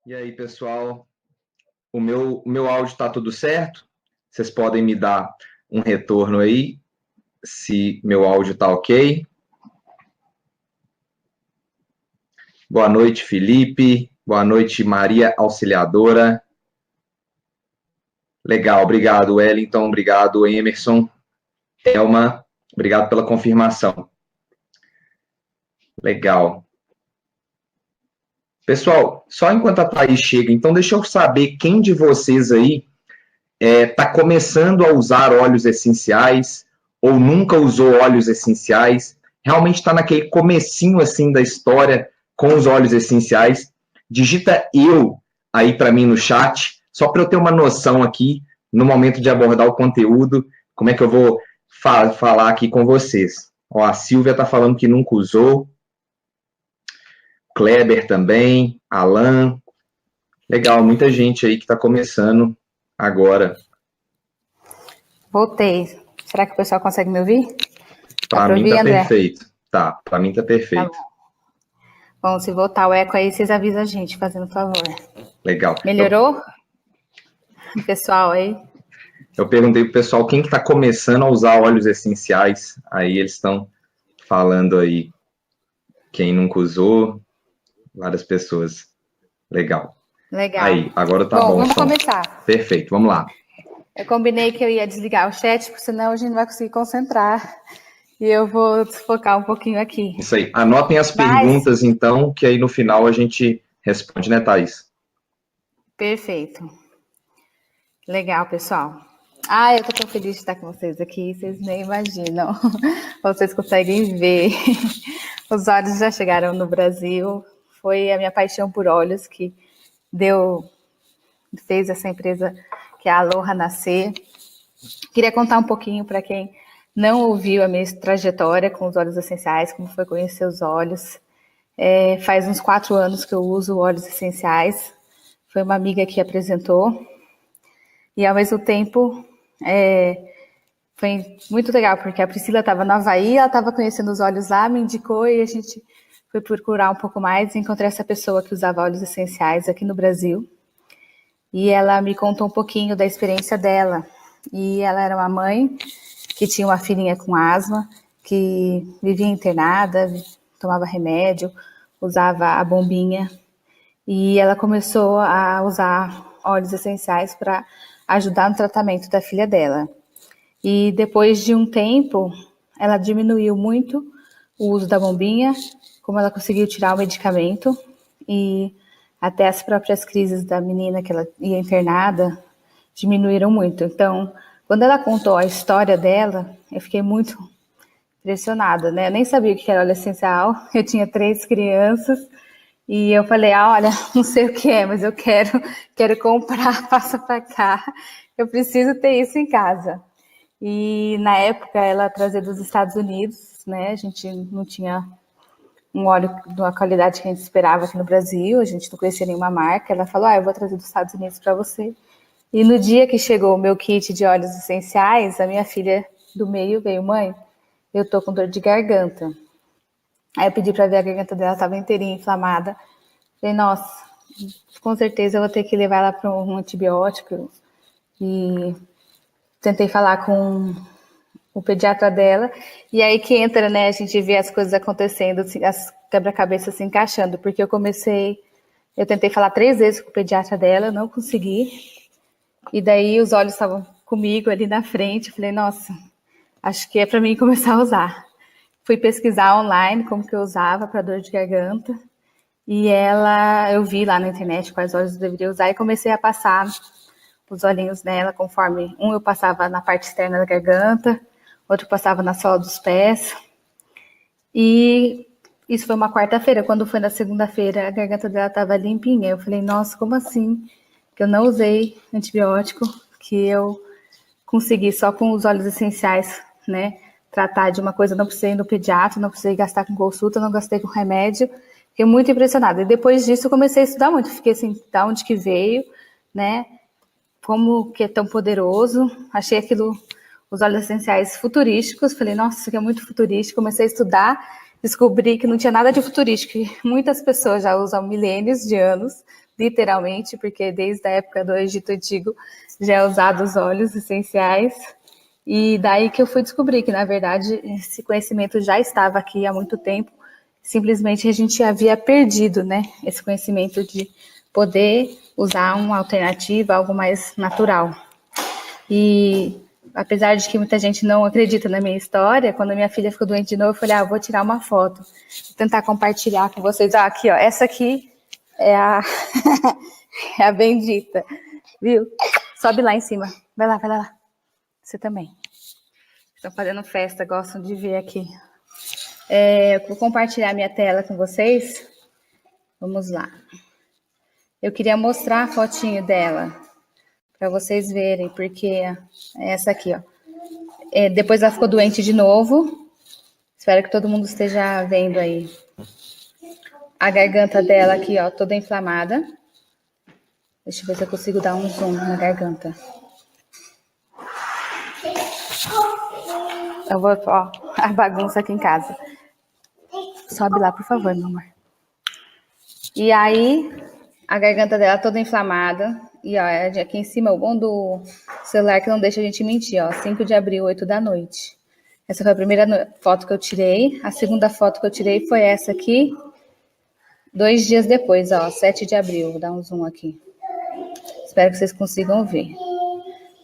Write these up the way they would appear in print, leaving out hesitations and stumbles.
E aí, pessoal, o meu áudio está tudo certo? Vocês podem me dar um retorno aí, se meu áudio está ok? Boa noite, Felipe. Boa noite, Maria Auxiliadora. Legal, obrigado, Wellington. Obrigado, Emerson. Thelma, obrigado pela confirmação. Legal. Pessoal, só enquanto a Thaís chega, então deixa eu saber quem de vocês aí está começando a usar óleos essenciais ou nunca usou óleos essenciais, realmente está naquele comecinho assim da história com os óleos essenciais. Digita eu aí para mim no chat, só para eu ter uma noção aqui no momento de abordar o conteúdo, como é que eu vou falar aqui com vocês. Ó, a Silvia está falando que nunca usou, Kleber também, Alan. Legal, muita gente aí que está começando agora. Voltei. Será que o pessoal consegue me ouvir? Para mim tá perfeito. Tá, para mim tá perfeito. Tá bom, se voltar o eco aí, vocês avisam a gente, fazendo favor. Legal. Melhorou? Pessoal aí? Eu perguntei pro pessoal quem que tá começando a usar óleos essenciais. Aí eles estão falando aí quem nunca usou, várias pessoas. Legal. Legal. Aí, agora tá bom. Vamos começar. Perfeito, vamos lá. Eu combinei que eu ia desligar o chat, porque senão a gente não vai conseguir concentrar. E eu vou desfocar um pouquinho aqui. Isso aí. Anotem as perguntas, então, que aí no final a gente responde, né, Thaís? Perfeito. Legal, pessoal. Eu tô tão feliz de estar com vocês aqui, vocês nem imaginam. Vocês conseguem ver. Os óleos já chegaram no Brasil. Foi a minha paixão por óleos que fez essa empresa que é a Aloha nascer. Queria contar um pouquinho para quem não ouviu a minha trajetória com os óleos essenciais, como foi conhecer os óleos. Faz uns 4 anos que eu uso óleos essenciais. Foi uma amiga que apresentou. E, ao mesmo tempo, foi muito legal, porque a Priscila estava no Havaí, ela estava conhecendo os óleos lá, me indicou e a gente foi procurar um pouco mais e encontrei essa pessoa que usava óleos essenciais aqui no Brasil. E ela me contou um pouquinho da experiência dela. E ela era uma mãe que tinha uma filhinha com asma, que vivia internada, tomava remédio, usava a bombinha. E ela começou a usar óleos essenciais para ajudar no tratamento da filha dela. E depois de um tempo, ela diminuiu muito o uso da bombinha, como ela conseguiu tirar o medicamento, e até as próprias crises da menina que ela ia internada diminuíram muito. Então, quando ela contou a história dela, eu fiquei muito impressionada, né? Eu nem sabia o que era óleo essencial, eu tinha 3 crianças, e eu falei, olha, não sei o que é, mas eu quero comprar, passa para cá, eu preciso ter isso em casa. E na época ela trazia dos Estados Unidos, né? A gente não tinha um óleo de uma qualidade que a gente esperava aqui no Brasil, a gente não conhecia nenhuma marca. Ela falou, eu vou trazer dos Estados Unidos para você. E no dia que chegou o meu kit de óleos essenciais, a minha filha do meio veio, mãe, eu tô com dor de garganta. Aí eu pedi para ver a garganta dela, estava inteirinha, inflamada. Falei, nossa, com certeza eu vou ter que levar ela para um antibiótico. E tentei falar com o pediatra dela, e aí que entra, né, a gente vê as coisas acontecendo, as quebra-cabeças se encaixando, porque eu tentei falar 3 vezes com o pediatra dela, não consegui, e daí os olhos estavam comigo ali na frente, eu falei, nossa, acho que é para mim começar a usar. Fui pesquisar online como que eu usava para dor de garganta, e eu vi lá na internet quais óleos eu deveria usar, e comecei a passar os olhinhos nela, conforme eu passava na parte externa da garganta, outro passava na sola dos pés. E isso foi uma quarta-feira. Quando foi na segunda-feira, a garganta dela estava limpinha. Eu falei, nossa, como assim? Que eu não usei antibiótico, que eu consegui só com os óleos essenciais, né? Tratar de uma coisa, não precisei ir no pediatra, não precisei gastar com consulta, não gastei com remédio. Fiquei muito impressionada. E depois disso eu comecei a estudar muito. Fiquei assim, da onde que veio, né? Como que é tão poderoso. Achei os óleos essenciais futurísticos. Falei, nossa, isso aqui é muito futurístico. Comecei a estudar descobri que não tinha nada de futurístico, que muitas pessoas já usam milênios de anos, literalmente, porque desde a época do Egito Antigo já é usado os óleos essenciais. E daí que eu fui descobrir que, na verdade, esse conhecimento já estava aqui há muito tempo, simplesmente a gente havia perdido, né, esse conhecimento de poder usar uma alternativa, algo mais natural. E apesar de que muita gente não acredita na minha história, quando a minha filha ficou doente de novo, eu falei, vou tirar uma foto, vou tentar compartilhar com vocês. Aqui, ó, essa aqui é a, é a bendita, viu? Sobe lá em cima, vai lá. Você também. Estão fazendo festa, gostam de ver aqui. Vou compartilhar minha tela com vocês. Vamos lá. Eu queria mostrar a fotinho dela, para vocês verem, porque é essa aqui, ó. Depois ela ficou doente de novo. Espero que todo mundo esteja vendo aí. A garganta dela aqui, ó, toda inflamada. Deixa eu ver se eu consigo dar um zoom na garganta. Eu vou, ó, a bagunça aqui em casa. Sobe lá, por favor, meu amor. E aí, a garganta dela toda inflamada. E ó, aqui em cima, o bom do celular que não deixa a gente mentir, ó. 5 de abril, 8 da noite. Essa foi a primeira foto que eu tirei. A segunda foto que eu tirei foi essa aqui. 2 dias depois, ó, 7 de abril. Vou dar um zoom aqui. Espero que vocês consigam ver.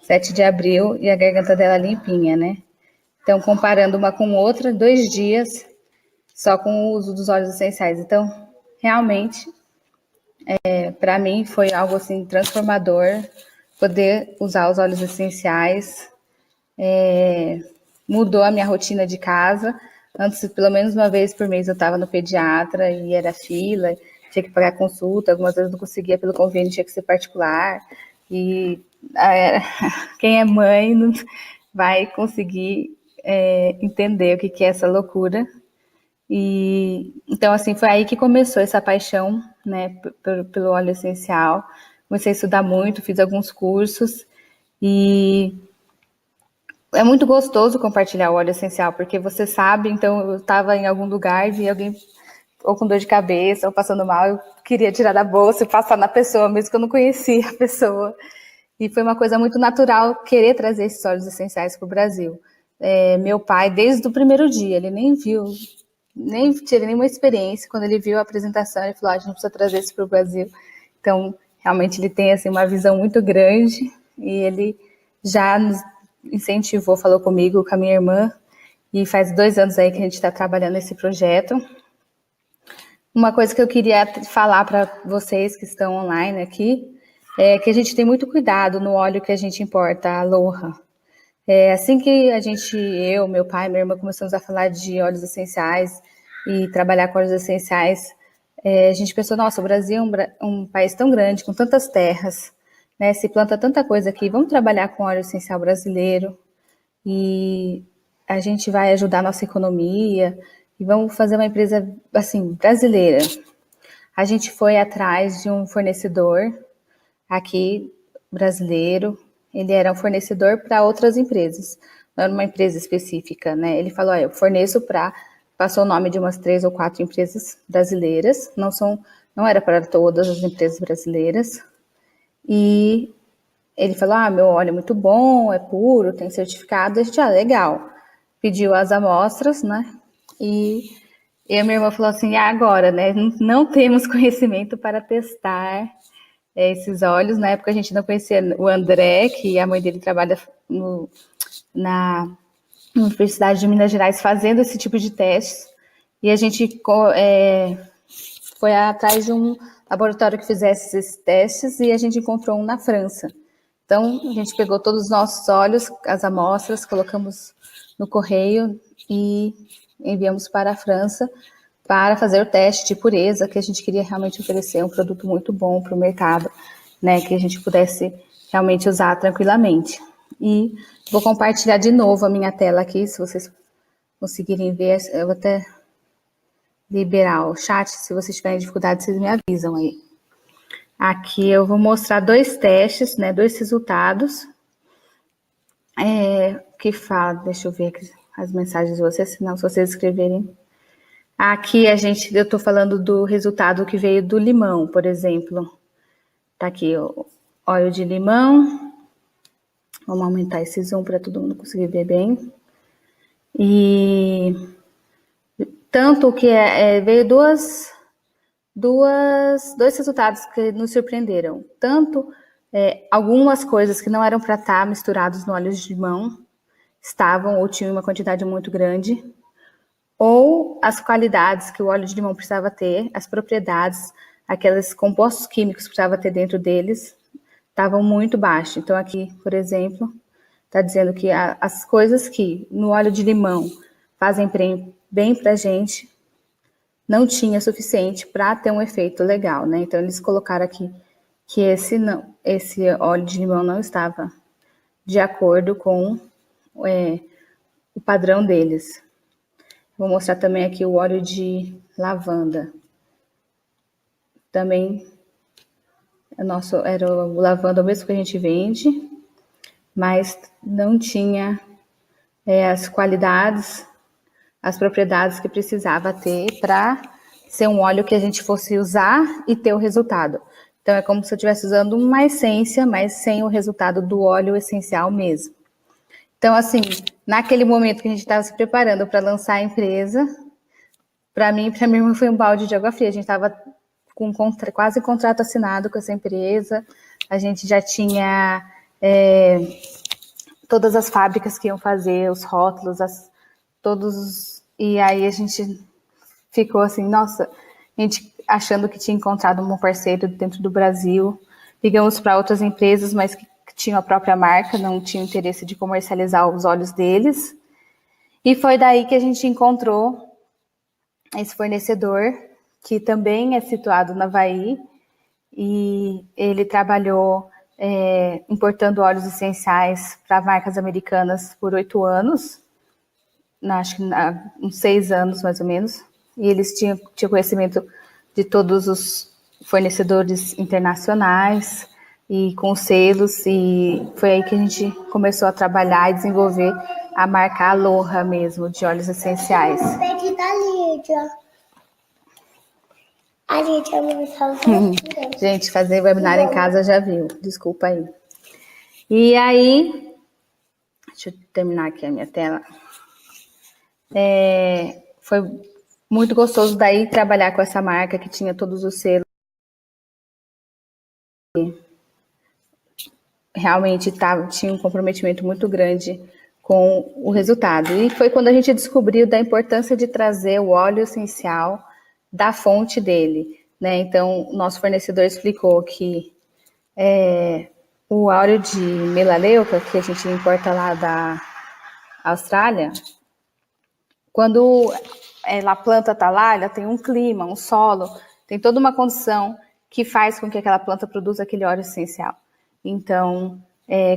7 de abril e a garganta dela limpinha, né? Então, comparando uma com outra, 2 dias só com o uso dos óleos essenciais. Então, realmente, para mim foi algo assim transformador poder usar os óleos essenciais. Mudou a minha rotina de casa. Antes, pelo menos uma vez por mês, eu estava no pediatra e era fila, tinha que pagar consulta. Algumas vezes não conseguia pelo convênio, tinha que ser particular. E quem é mãe não vai conseguir entender o que é essa loucura. E então, assim, foi aí que começou essa paixão, né, pelo óleo essencial. Comecei a estudar muito, fiz alguns cursos e é muito gostoso compartilhar o óleo essencial, porque você sabe, então eu estava em algum lugar, vi alguém ou com dor de cabeça, ou passando mal, eu queria tirar da bolsa e passar na pessoa, mesmo que eu não conhecia a pessoa. E foi uma coisa muito natural querer trazer esses óleos essenciais para o Brasil. Meu pai, desde o primeiro dia, ele nem viu, nem tive nenhuma experiência. Quando ele viu a apresentação, ele falou, a gente precisa trazer isso para o Brasil. Então, realmente, ele tem assim, uma visão muito grande e ele já nos incentivou, falou comigo, com a minha irmã, e faz 2 anos aí que a gente está trabalhando nesse projeto. Uma coisa que eu queria falar para vocês que estão online aqui é que a gente tem muito cuidado no óleo que a gente importa, a Aloha. Assim que eu, meu pai, minha irmã começamos a falar de óleos essenciais e trabalhar com óleos essenciais, a gente pensou, nossa, o Brasil é um país tão grande, com tantas terras, né, se planta tanta coisa aqui, vamos trabalhar com óleo essencial brasileiro e a gente vai ajudar a nossa economia e vamos fazer uma empresa, assim, brasileira. A gente foi atrás de um fornecedor aqui, brasileiro. Ele era um fornecedor para outras empresas, não era uma empresa específica, né? Ele falou, eu forneço para... Passou o nome de umas 3 ou 4 empresas brasileiras, não era para todas as empresas brasileiras. E ele falou, meu óleo é muito bom, é puro, tem certificado. A gente, legal. Pediu as amostras, né? E eu e minha irmã falou assim, agora, né? Não temos conhecimento para testar esses óleos. Na época a gente não conhecia o André, que a mãe dele trabalha na Universidade de Minas Gerais fazendo esse tipo de testes. E a gente foi atrás de um laboratório que fizesse esses testes e a gente encontrou um na França. Então, a gente pegou todos os nossos óleos, as amostras, colocamos no correio e enviamos para a França para fazer o teste de pureza, que a gente queria realmente oferecer um produto muito bom para o mercado, né, que a gente pudesse realmente usar tranquilamente. E vou compartilhar de novo a minha tela aqui, se vocês conseguirem ver, eu vou até liberar o chat, se vocês tiverem dificuldade, vocês me avisam aí. Aqui eu vou mostrar 2 testes, né, 2 resultados, que fala, deixa eu ver aqui as mensagens de vocês, senão se vocês escreverem Aqui eu estou falando do resultado que veio do limão, por exemplo. Tá aqui o óleo de limão. Vamos aumentar esse zoom para todo mundo conseguir ver bem. E tanto que veio dois resultados que nos surpreenderam. Tanto algumas coisas que não eram para estar misturados no óleo de limão estavam ou tinham uma quantidade muito grande, ou as qualidades que o óleo de limão precisava ter, as propriedades, aqueles compostos químicos que precisava ter dentro deles, estavam muito baixos. Então aqui, por exemplo, está dizendo que as coisas que no óleo de limão fazem bem para a gente, não tinha suficiente para ter um efeito legal, né? Então eles colocaram aqui que esse óleo de limão não estava de acordo com o padrão deles. Vou mostrar também aqui o óleo de lavanda. Também era o lavanda, o mesmo que a gente vende, mas não tinha as qualidades, as propriedades que precisava ter para ser um óleo que a gente fosse usar e ter o resultado. Então é como se eu estivesse usando uma essência, mas sem o resultado do óleo essencial mesmo. Então, assim, naquele momento que a gente estava se preparando para lançar a empresa, para mim e para minha irmã foi um balde de água fria. A gente estava com quase contrato assinado com essa empresa, a gente já tinha todas as fábricas que iam fazer, os rótulos, e aí a gente ficou assim, nossa, a gente achando que tinha encontrado um parceiro dentro do Brasil, ligamos para outras empresas, mas que tinham a própria marca, não tinham interesse de comercializar os óleos deles, e foi daí que a gente encontrou esse fornecedor, que também é situado na Havaí, e ele trabalhou importando óleos essenciais para marcas americanas por 8 anos, acho que uns 6 anos mais ou menos, e eles tinham conhecimento de todos os fornecedores internacionais e com selos, e foi aí que a gente começou a trabalhar e desenvolver a marca Aloha mesmo, de óleos essenciais. A gente, fazer webinar em casa já viu, desculpa aí. E aí, deixa eu terminar aqui a minha tela. Foi muito gostoso daí trabalhar com essa marca que tinha todos os selos. Realmente tinha um comprometimento muito grande com o resultado. E foi quando a gente descobriu da importância de trazer o óleo essencial da fonte dele, né? Então, o nosso fornecedor explicou que o óleo de melaleuca, que a gente importa lá da Austrália, quando a planta está lá, ela tem um clima, um solo, tem toda uma condição que faz com que aquela planta produza aquele óleo essencial. Então,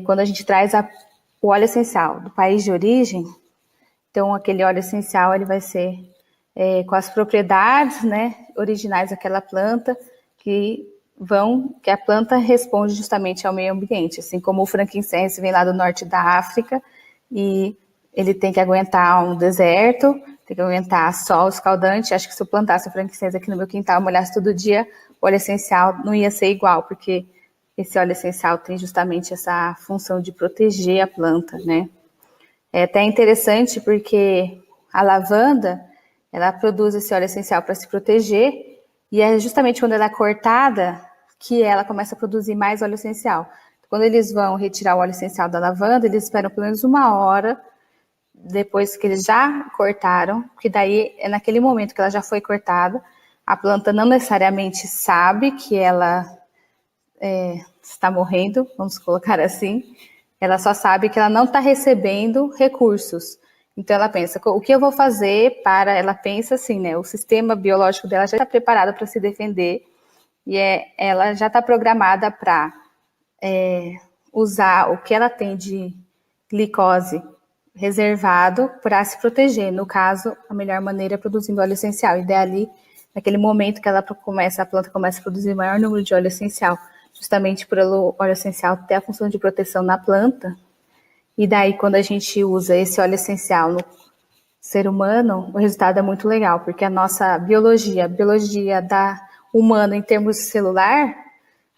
quando a gente traz o óleo essencial do país de origem, então aquele óleo essencial ele vai ser com as propriedades, né, originais daquela planta, que a planta responde justamente ao meio ambiente, assim como o frankincense vem lá do norte da África e ele tem que aguentar um deserto, tem que aguentar sol escaldante. Acho que se eu plantasse o frankincense aqui no meu quintal, molhasse todo dia, o óleo essencial não ia ser igual, porque esse óleo essencial tem justamente essa função de proteger a planta, né? É até interessante porque a lavanda, ela produz esse óleo essencial para se proteger, e é justamente quando ela é cortada que ela começa a produzir mais óleo essencial. Quando eles vão retirar o óleo essencial da lavanda, eles esperam pelo menos 1 hora depois que eles já cortaram, que daí é naquele momento que ela já foi cortada, a planta não necessariamente sabe que ela está morrendo, vamos colocar assim, ela só sabe que ela não está recebendo recursos. Então ela pensa, o que eu vou fazer para... Ela pensa assim, né? O sistema biológico dela já está preparado para se defender e ela já está programada para usar o que ela tem de glicose reservado para se proteger. No caso, a melhor maneira é produzindo óleo essencial. E daí ali, naquele momento que a planta começa a produzir o maior número de óleo essencial, justamente por o óleo essencial ter a função de proteção na planta. E daí, quando a gente usa esse óleo essencial ser humano, o resultado é muito legal, porque a nossa biologia, a biologia da humana em termos celular,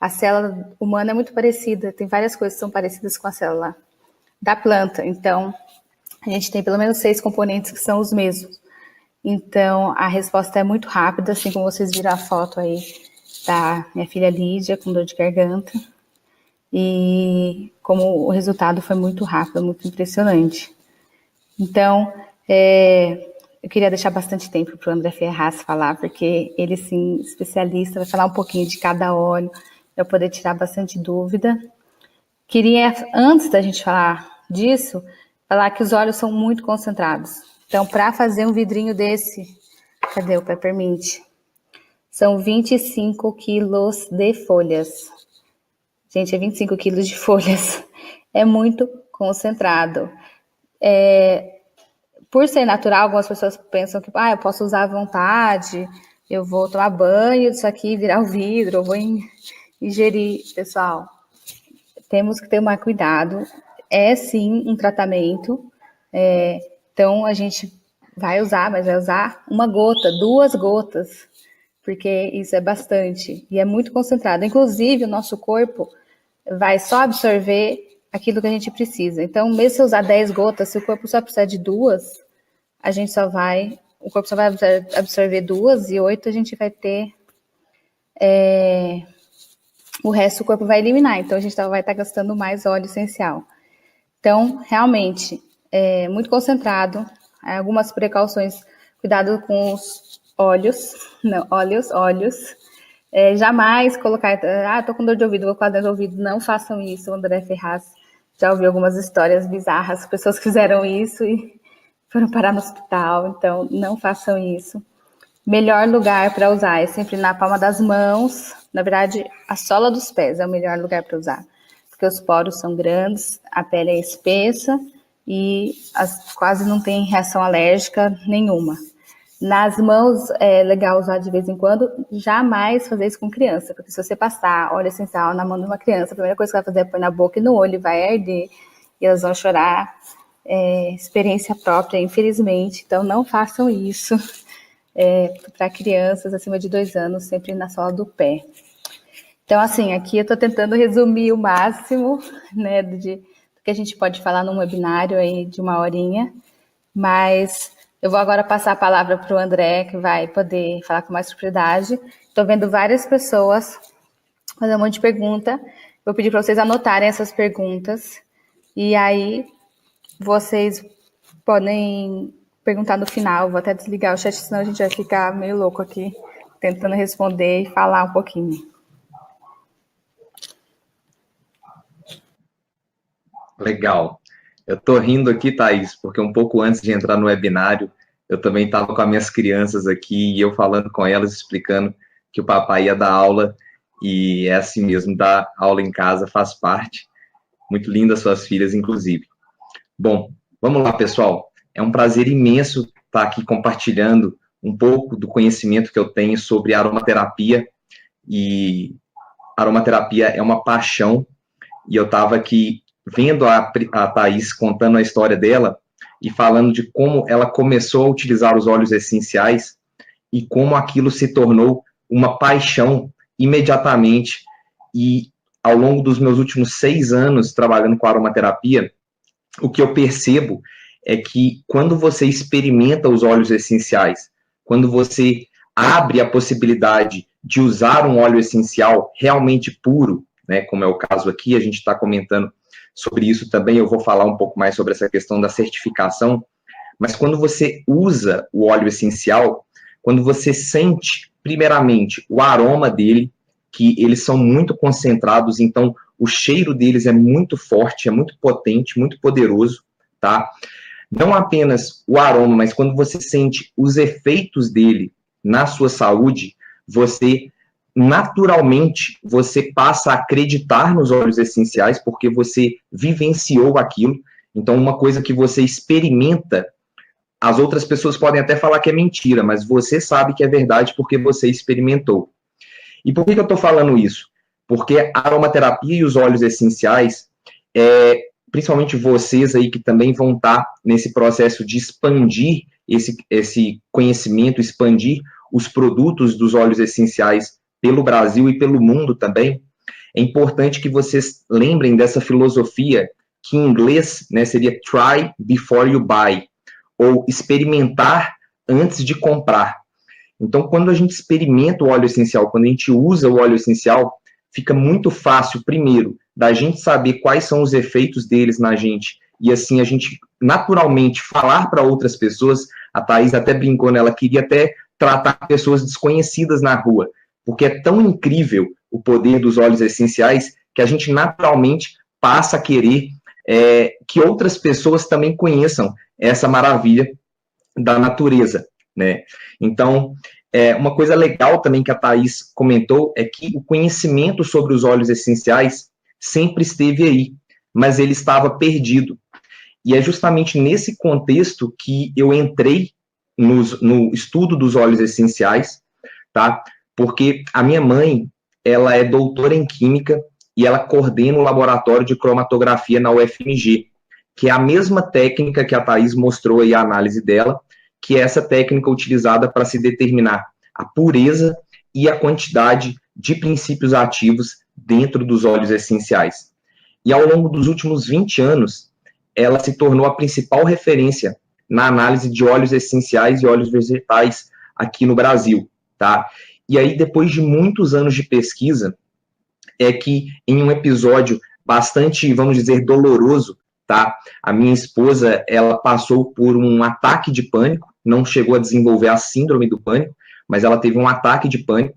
a célula humana é muito parecida, tem várias coisas que são parecidas com a célula da planta. Então, a gente tem pelo menos 6 componentes que são os mesmos. Então, a resposta é muito rápida, assim como vocês viram a foto aí da minha filha Lídia com dor de garganta. E como o resultado foi muito rápido, muito impressionante. Então, eu queria deixar bastante tempo para o André Ferraz falar, porque ele, sim, especialista, vai falar um pouquinho de cada óleo, para eu poder tirar bastante dúvida. Queria, antes da gente falar disso, falar que os óleos são muito concentrados. Então, para fazer um vidrinho desse, cadê o Peppermint? São 25 quilos de folhas. Gente, é 25 quilos de folhas. É muito concentrado. Por ser natural, algumas pessoas pensam que eu posso usar à vontade, eu vou tomar banho disso aqui, virar o vidro, eu vou ingerir. Pessoal, temos que tomar cuidado. É sim um tratamento. Então a gente vai usar, mas vai usar 1 gota, 2 gotas, porque isso é bastante e é muito concentrado. Inclusive, o nosso corpo vai só absorver aquilo que a gente precisa. Então, mesmo se eu usar 10 gotas, se o corpo só precisar de 2, o corpo só vai absorver 2 e 8 a gente vai ter, o resto o corpo vai eliminar. Então, a gente vai estar gastando mais óleo essencial. Então, realmente, é muito concentrado. Algumas precauções, cuidado com os óleos. Jamais colocar, tô com dor de ouvido, vou colocar dor de ouvido. Não façam isso. O André Ferraz já ouviu algumas histórias bizarras, pessoas que fizeram isso e foram parar no hospital. Então, não façam isso. Melhor lugar para usar é sempre na palma das mãos. Na verdade, a sola dos pés é o melhor lugar para usar, porque os poros são grandes, a pele é espessa e quase não tem reação alérgica nenhuma. Nas mãos é legal usar de vez em quando, jamais fazer isso com criança, porque se você passar óleo essencial na mão de uma criança, a primeira coisa que vai fazer é pôr na boca e no olho, vai arder e elas vão chorar. Experiência própria, infelizmente, então não façam isso. Para crianças acima de 2 anos, sempre na sola do pé. Então, assim, aqui eu estou tentando resumir o máximo, né, do que a gente pode falar num webinário aí de 1 horinha, mas eu vou agora passar a palavra para o André, que vai poder falar com mais propriedade. Estou vendo várias pessoas fazer um monte de pergunta. Vou pedir para vocês anotarem essas perguntas, e aí vocês podem perguntar no final. Vou até desligar o chat, senão a gente vai ficar meio louco aqui, tentando responder e falar um pouquinho. Legal. Eu tô rindo aqui, Thaís, porque um pouco antes de entrar no webinário, eu também estava com as minhas crianças aqui e eu falando com elas, explicando que o papai ia dar aula, e é assim mesmo, dar aula em casa faz parte. Muito linda as suas filhas, inclusive. Bom, vamos lá, pessoal. É um prazer imenso estar aqui compartilhando um pouco do conhecimento que eu tenho sobre aromaterapia, e aromaterapia é uma paixão, e eu estava aqui vendo a Thaís contando a história dela e falando de como ela começou a utilizar os óleos essenciais e como aquilo se tornou uma paixão imediatamente. E ao longo dos meus últimos 6 anos trabalhando com aromaterapia, o que eu percebo é que quando você experimenta os óleos essenciais, quando você abre a possibilidade de usar um óleo essencial realmente puro, né, como é o caso aqui, a gente está comentando sobre isso também, eu vou falar um pouco mais sobre essa questão da certificação, mas quando você usa o óleo essencial, quando você sente, primeiramente, o aroma dele, que eles são muito concentrados, então o cheiro deles é muito forte, é muito potente, muito poderoso, tá? Não apenas o aroma, mas quando você sente os efeitos dele na sua saúde, você naturalmente você passa a acreditar nos óleos essenciais porque você vivenciou aquilo. Então, uma coisa que você experimenta, as outras pessoas podem até falar que é mentira, mas você sabe que é verdade porque você experimentou. E por que eu estou falando isso? Porque a aromaterapia e os óleos essenciais principalmente vocês aí que também vão estar nesse processo de expandir esse conhecimento, expandir os produtos dos óleos essenciais pelo Brasil e pelo mundo também, é importante que vocês lembrem dessa filosofia que em inglês, né, seria try before you buy, ou experimentar antes de comprar. Então, quando a gente experimenta o óleo essencial, quando a gente usa o óleo essencial, fica muito fácil, primeiro, da gente saber quais são os efeitos deles na gente, e assim a gente naturalmente falar para outras pessoas. A Thaís até brincou, né, ela queria até tratar pessoas desconhecidas na rua, porque é tão incrível o poder dos óleos essenciais que a gente naturalmente passa a querer que outras pessoas também conheçam essa maravilha da natureza, né? Então, uma coisa legal também que a Thaís comentou é que o conhecimento sobre os óleos essenciais sempre esteve aí, mas ele estava perdido. E é justamente nesse contexto que eu entrei no estudo dos óleos essenciais, tá? Porque a minha mãe, ela é doutora em Química e ela coordena o laboratório de cromatografia na UFMG, que é a mesma técnica que a Thaís mostrou aí, a análise dela, que é essa técnica utilizada para se determinar a pureza e a quantidade de princípios ativos dentro dos óleos essenciais. E ao longo dos últimos 20 anos, ela se tornou a principal referência na análise de óleos essenciais e óleos vegetais aqui no Brasil, tá? E aí, depois de muitos anos de pesquisa, é que em um episódio bastante, vamos dizer, doloroso, tá? A minha esposa, ela passou por um ataque de pânico, não chegou a desenvolver a síndrome do pânico, mas ela teve um ataque de pânico,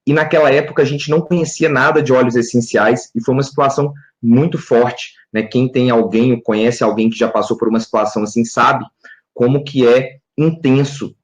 e naquela época a gente não conhecia nada de óleos essenciais, e foi uma situação muito forte, né? Quem tem alguém, ou conhece alguém que já passou por uma situação assim, sabe como que é intenso.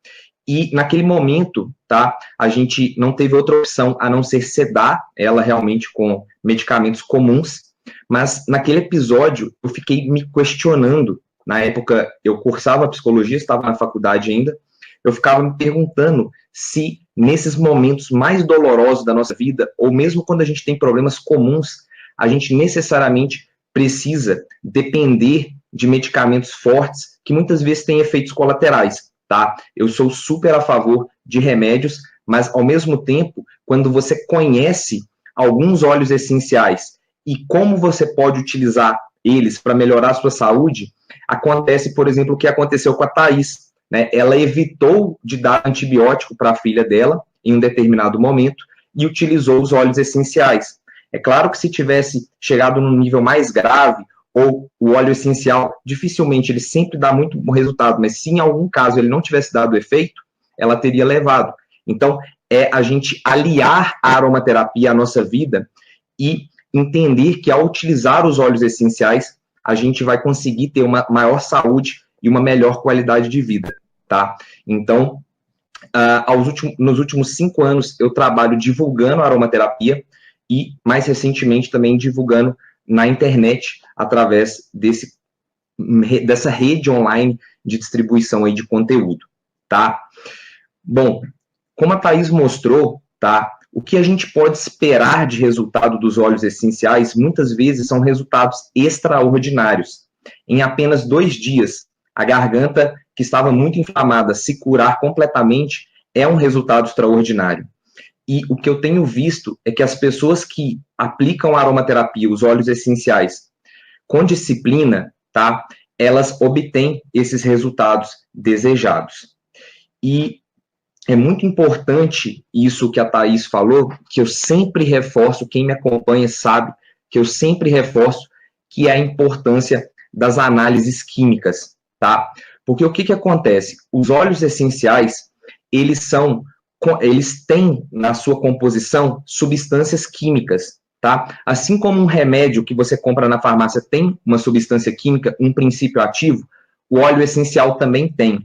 E naquele momento, tá, a gente não teve outra opção a não ser sedar ela realmente com medicamentos comuns, mas naquele episódio eu fiquei me questionando. Na época eu cursava psicologia, estava na faculdade ainda, eu ficava me perguntando se nesses momentos mais dolorosos da nossa vida, ou mesmo quando a gente tem problemas comuns, a gente necessariamente precisa depender de medicamentos fortes que muitas vezes têm efeitos colaterais, tá? Eu sou super a favor de remédios, mas ao mesmo tempo, quando você conhece alguns óleos essenciais e como você pode utilizar eles para melhorar a sua saúde, acontece, por exemplo, o que aconteceu com a Thaís, né? Ela evitou de dar antibiótico para a filha dela em um determinado momento e utilizou os óleos essenciais. É claro que se tivesse chegado num nível mais grave, ou o óleo essencial, dificilmente ele sempre dá muito bom resultado, mas se em algum caso ele não tivesse dado efeito, ela teria levado. Então, é a gente aliar a aromaterapia à nossa vida e entender que ao utilizar os óleos essenciais, a gente vai conseguir ter uma maior saúde e uma melhor qualidade de vida, tá? Então, nos últimos 5 anos, eu trabalho divulgando a aromaterapia e, mais recentemente, também divulgando na internet, através dessa rede online de distribuição aí de conteúdo, tá? Bom, como a Thaís mostrou, tá? O que a gente pode esperar de resultado dos óleos essenciais, muitas vezes são resultados extraordinários. Em apenas 2 dias, a garganta que estava muito inflamada se curar completamente é um resultado extraordinário. E o que eu tenho visto é que as pessoas que aplicam a aromaterapia, os óleos essenciais, com disciplina, tá? Elas obtêm esses resultados desejados. E é muito importante isso que a Thaís falou, que eu sempre reforço, quem me acompanha sabe, que eu sempre reforço, que é a importância das análises químicas, tá? Porque o que acontece? Os óleos essenciais, eles têm na sua composição substâncias químicas, tá? Assim como um remédio que você compra na farmácia tem uma substância química, um princípio ativo, o óleo essencial também tem.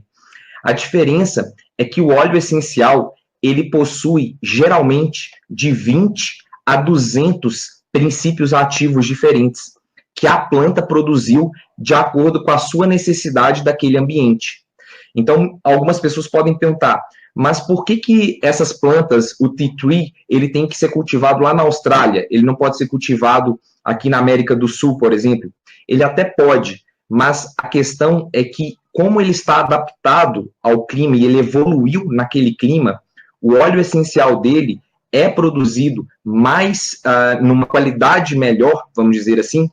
A diferença é que o óleo essencial, ele possui geralmente de 20 a 200 princípios ativos diferentes, que a planta produziu de acordo com a sua necessidade daquele ambiente. Então, algumas pessoas podem perguntar, mas por que essas plantas, o tea tree, ele tem que ser cultivado lá na Austrália? Ele não pode ser cultivado aqui na América do Sul, por exemplo? ele até pode, mas a questão é que, como ele está adaptado ao clima e ele evoluiu naquele clima, o óleo essencial dele é produzido mais, numa qualidade melhor, vamos dizer assim,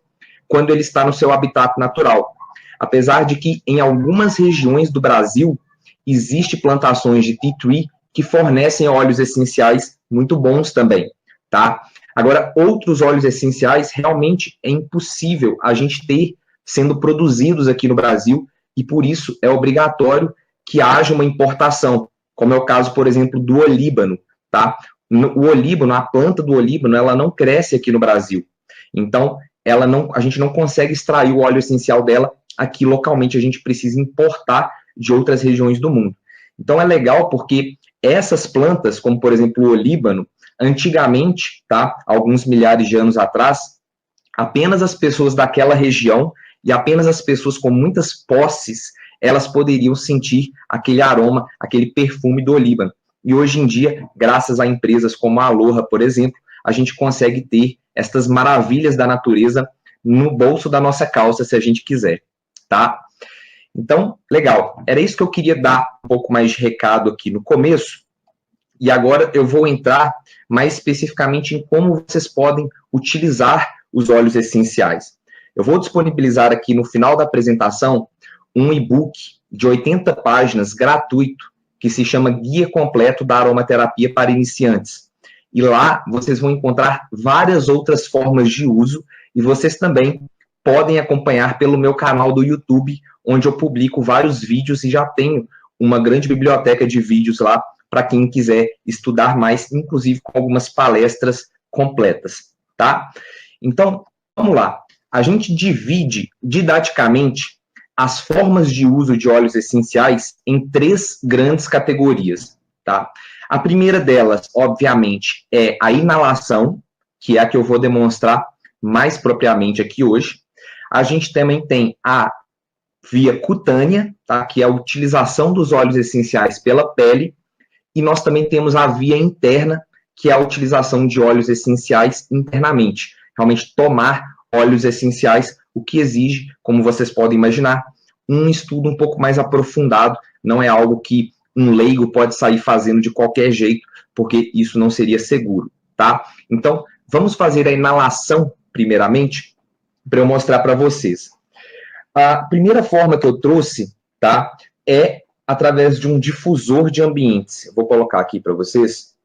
quando ele está no seu habitat natural. Apesar de que em algumas regiões do Brasil existem plantações de tea tree que fornecem óleos essenciais muito bons também, tá? Agora, outros óleos essenciais realmente é impossível a gente ter sendo produzidos aqui no Brasil e por isso é obrigatório que haja uma importação, como é o caso, por exemplo, do olíbano, tá? O olíbano, a planta do olíbano, ela não cresce aqui no Brasil. Então, a gente não consegue extrair o óleo essencial dela aqui localmente, a gente precisa importar de outras regiões do mundo. Então, é legal porque essas plantas, como por exemplo o olíbano, antigamente, tá, alguns milhares de anos atrás, apenas as pessoas daquela região e apenas as pessoas com muitas posses, elas poderiam sentir aquele aroma, aquele perfume do olíbano. E hoje em dia, graças a empresas como a Aloha, por exemplo, a gente consegue ter estas maravilhas da natureza no bolso da nossa calça, se a gente quiser, tá? Então, legal. Era isso que eu queria dar um pouco mais de recado aqui no começo. E agora eu vou entrar mais especificamente em como vocês podem utilizar os óleos essenciais. Eu vou disponibilizar aqui no final da apresentação um e-book de 80 páginas gratuito que se chama Guia Completo da Aromaterapia para Iniciantes. E lá vocês vão encontrar várias outras formas de uso e vocês também podem acompanhar pelo meu canal do YouTube, onde eu publico vários vídeos e já tenho uma grande biblioteca de vídeos lá para quem quiser estudar mais, inclusive com algumas palestras completas, tá? Então, vamos lá. A gente divide didaticamente as formas de uso de óleos essenciais em 3 grandes categorias, tá? A primeira delas, obviamente, é a inalação, que é a que eu vou demonstrar mais propriamente aqui hoje. A gente também tem a via cutânea, tá? Que é a utilização dos óleos essenciais pela pele. E nós também temos a via interna, que é a utilização de óleos essenciais internamente. Realmente tomar óleos essenciais, o que exige, como vocês podem imaginar, um estudo um pouco mais aprofundado. Não é algo que um leigo pode sair fazendo de qualquer jeito, porque isso não seria seguro, tá? Então, vamos fazer a inalação, primeiramente, para eu mostrar para vocês. A primeira forma que eu trouxe, tá, é através de um difusor de ambientes. Eu vou colocar aqui para vocês.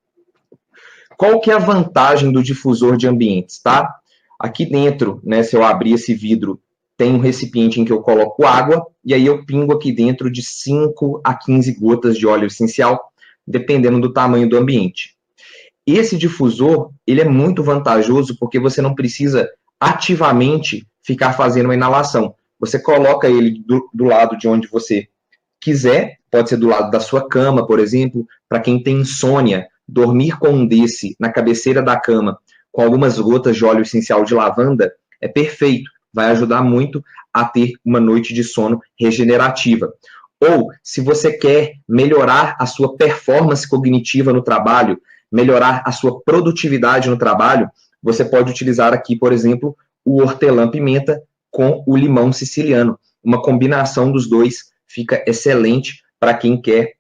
Qual que é a vantagem do difusor de ambientes, tá? Aqui dentro, né, se eu abrir esse vidro, tem um recipiente em que eu coloco água, e aí eu pingo aqui dentro de 5 a 15 gotas de óleo essencial, dependendo do tamanho do ambiente. Esse difusor, ele é muito vantajoso porque você não precisa ativamente ficar fazendo uma inalação. Você coloca ele do lado de onde você quiser, pode ser do lado da sua cama, por exemplo, para quem tem insônia, dormir com um desse na cabeceira da cama, com algumas gotas de óleo essencial de lavanda, é perfeito, vai ajudar muito a ter uma noite de sono regenerativa. Ou, se você quer melhorar a sua performance cognitiva no trabalho, melhorar a sua produtividade no trabalho, você pode utilizar aqui, por exemplo, o hortelã-pimenta com o limão siciliano. Uma combinação dos dois fica excelente para quem quer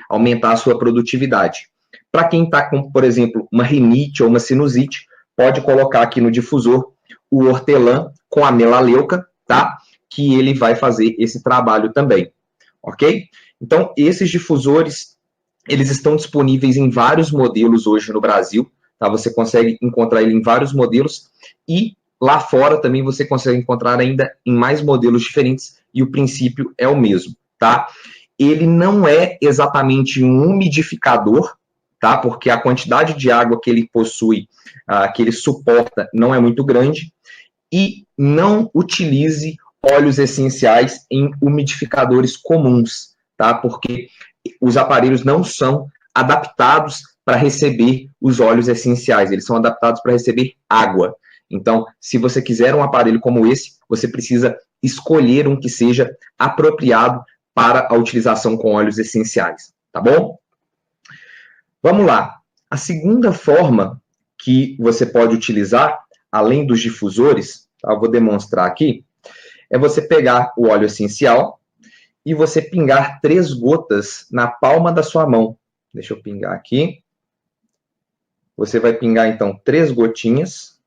aumentar a sua produtividade. Para quem está com, por exemplo, uma rinite ou uma sinusite, pode colocar aqui no difusor o hortelã com a melaleuca, tá? Que ele vai fazer esse trabalho também, ok? Então, esses difusores, eles estão disponíveis em vários modelos hoje no Brasil, tá? Você consegue encontrar ele em vários modelos e lá fora também você consegue encontrar ainda em mais modelos diferentes e o princípio é o mesmo, tá? Ele não é exatamente um umidificador, tá? Porque a quantidade de água que ele possui, que ele suporta, não é muito grande. E não utilize óleos essenciais em umidificadores comuns, tá? Porque os aparelhos não são adaptados para receber os óleos essenciais, eles são adaptados para receber água. Então, se você quiser um aparelho como esse, você precisa escolher um que seja apropriado para a utilização com óleos essenciais, tá bom? Vamos lá. A segunda forma que você pode utilizar, além dos difusores, tá? Eu vou demonstrar aqui, é você pegar o óleo essencial e você pingar 3 gotas na palma da sua mão. Deixa eu pingar aqui. Você vai pingar, então, 3 gotinhas,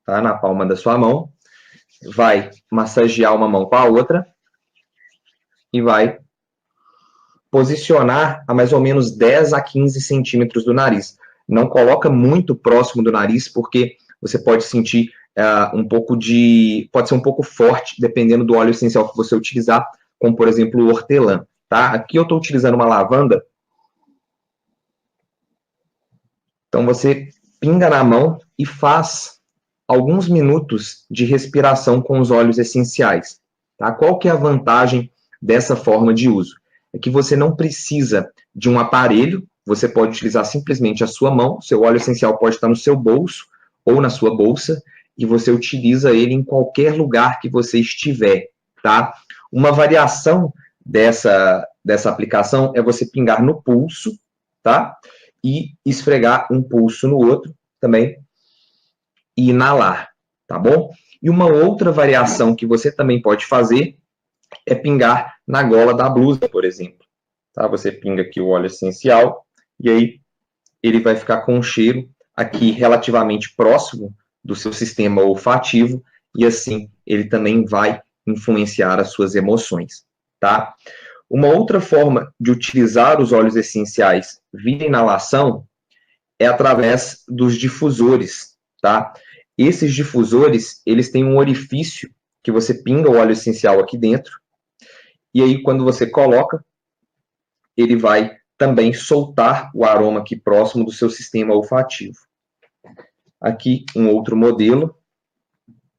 tá, na palma da sua mão. Vai massagear uma mão com a outra e vai posicionar a mais ou menos 10 a 15 centímetros do nariz. Não coloca muito próximo do nariz, porque você pode sentir pode ser um pouco forte, dependendo do óleo essencial que você utilizar, como, por exemplo, o hortelã. Tá? Aqui eu estou utilizando uma lavanda. Então, você pinga na mão e faz alguns minutos de respiração com os óleos essenciais. Tá? Qual que é a vantagem dessa forma de uso? É que você não precisa de um aparelho, você pode utilizar simplesmente a sua mão, seu óleo essencial pode estar no seu bolso ou na sua bolsa, e você utiliza ele em qualquer lugar que você estiver. Tá? Uma variação dessa aplicação é você pingar no pulso, tá? E esfregar um pulso no outro também e inalar, tá bom? E uma outra variação que você também pode fazer é pingar na gola da blusa, por exemplo. Tá? Você pinga aqui o óleo essencial e aí ele vai ficar com um cheiro aqui relativamente próximo do seu sistema olfativo e assim ele também vai influenciar as suas emoções, tá? Uma outra forma de utilizar os óleos essenciais via inalação é através dos difusores, tá? Esses difusores, eles têm um orifício que você pinga o óleo essencial aqui dentro, e aí quando você coloca, ele vai também soltar o aroma aqui próximo do seu sistema olfativo. Aqui um outro modelo,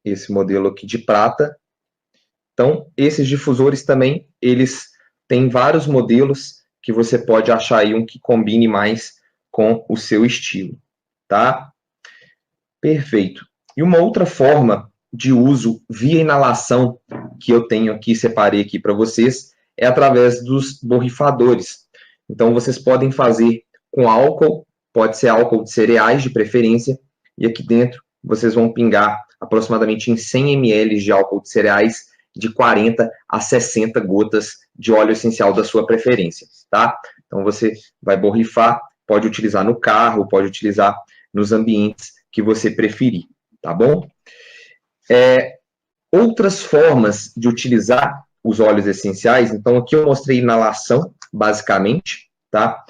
esse modelo aqui de prata. Então, esses difusores também, eles têm vários modelos que você pode achar aí um que combine mais com o seu estilo, tá? Perfeito. E uma outra forma de uso via inalação que eu tenho aqui, separei aqui para vocês, é através dos borrifadores. Então, vocês podem fazer com álcool, pode ser álcool de cereais de preferência, e aqui dentro vocês vão pingar aproximadamente em 100 ml de álcool de cereais, de 40 a 60 gotas de óleo essencial da sua preferência, tá? Então, você vai borrifar, pode utilizar no carro, pode utilizar nos ambientes que você preferir, tá bom? Outras formas de utilizar os óleos essenciais, então aqui eu mostrei inalação, basicamente, tá?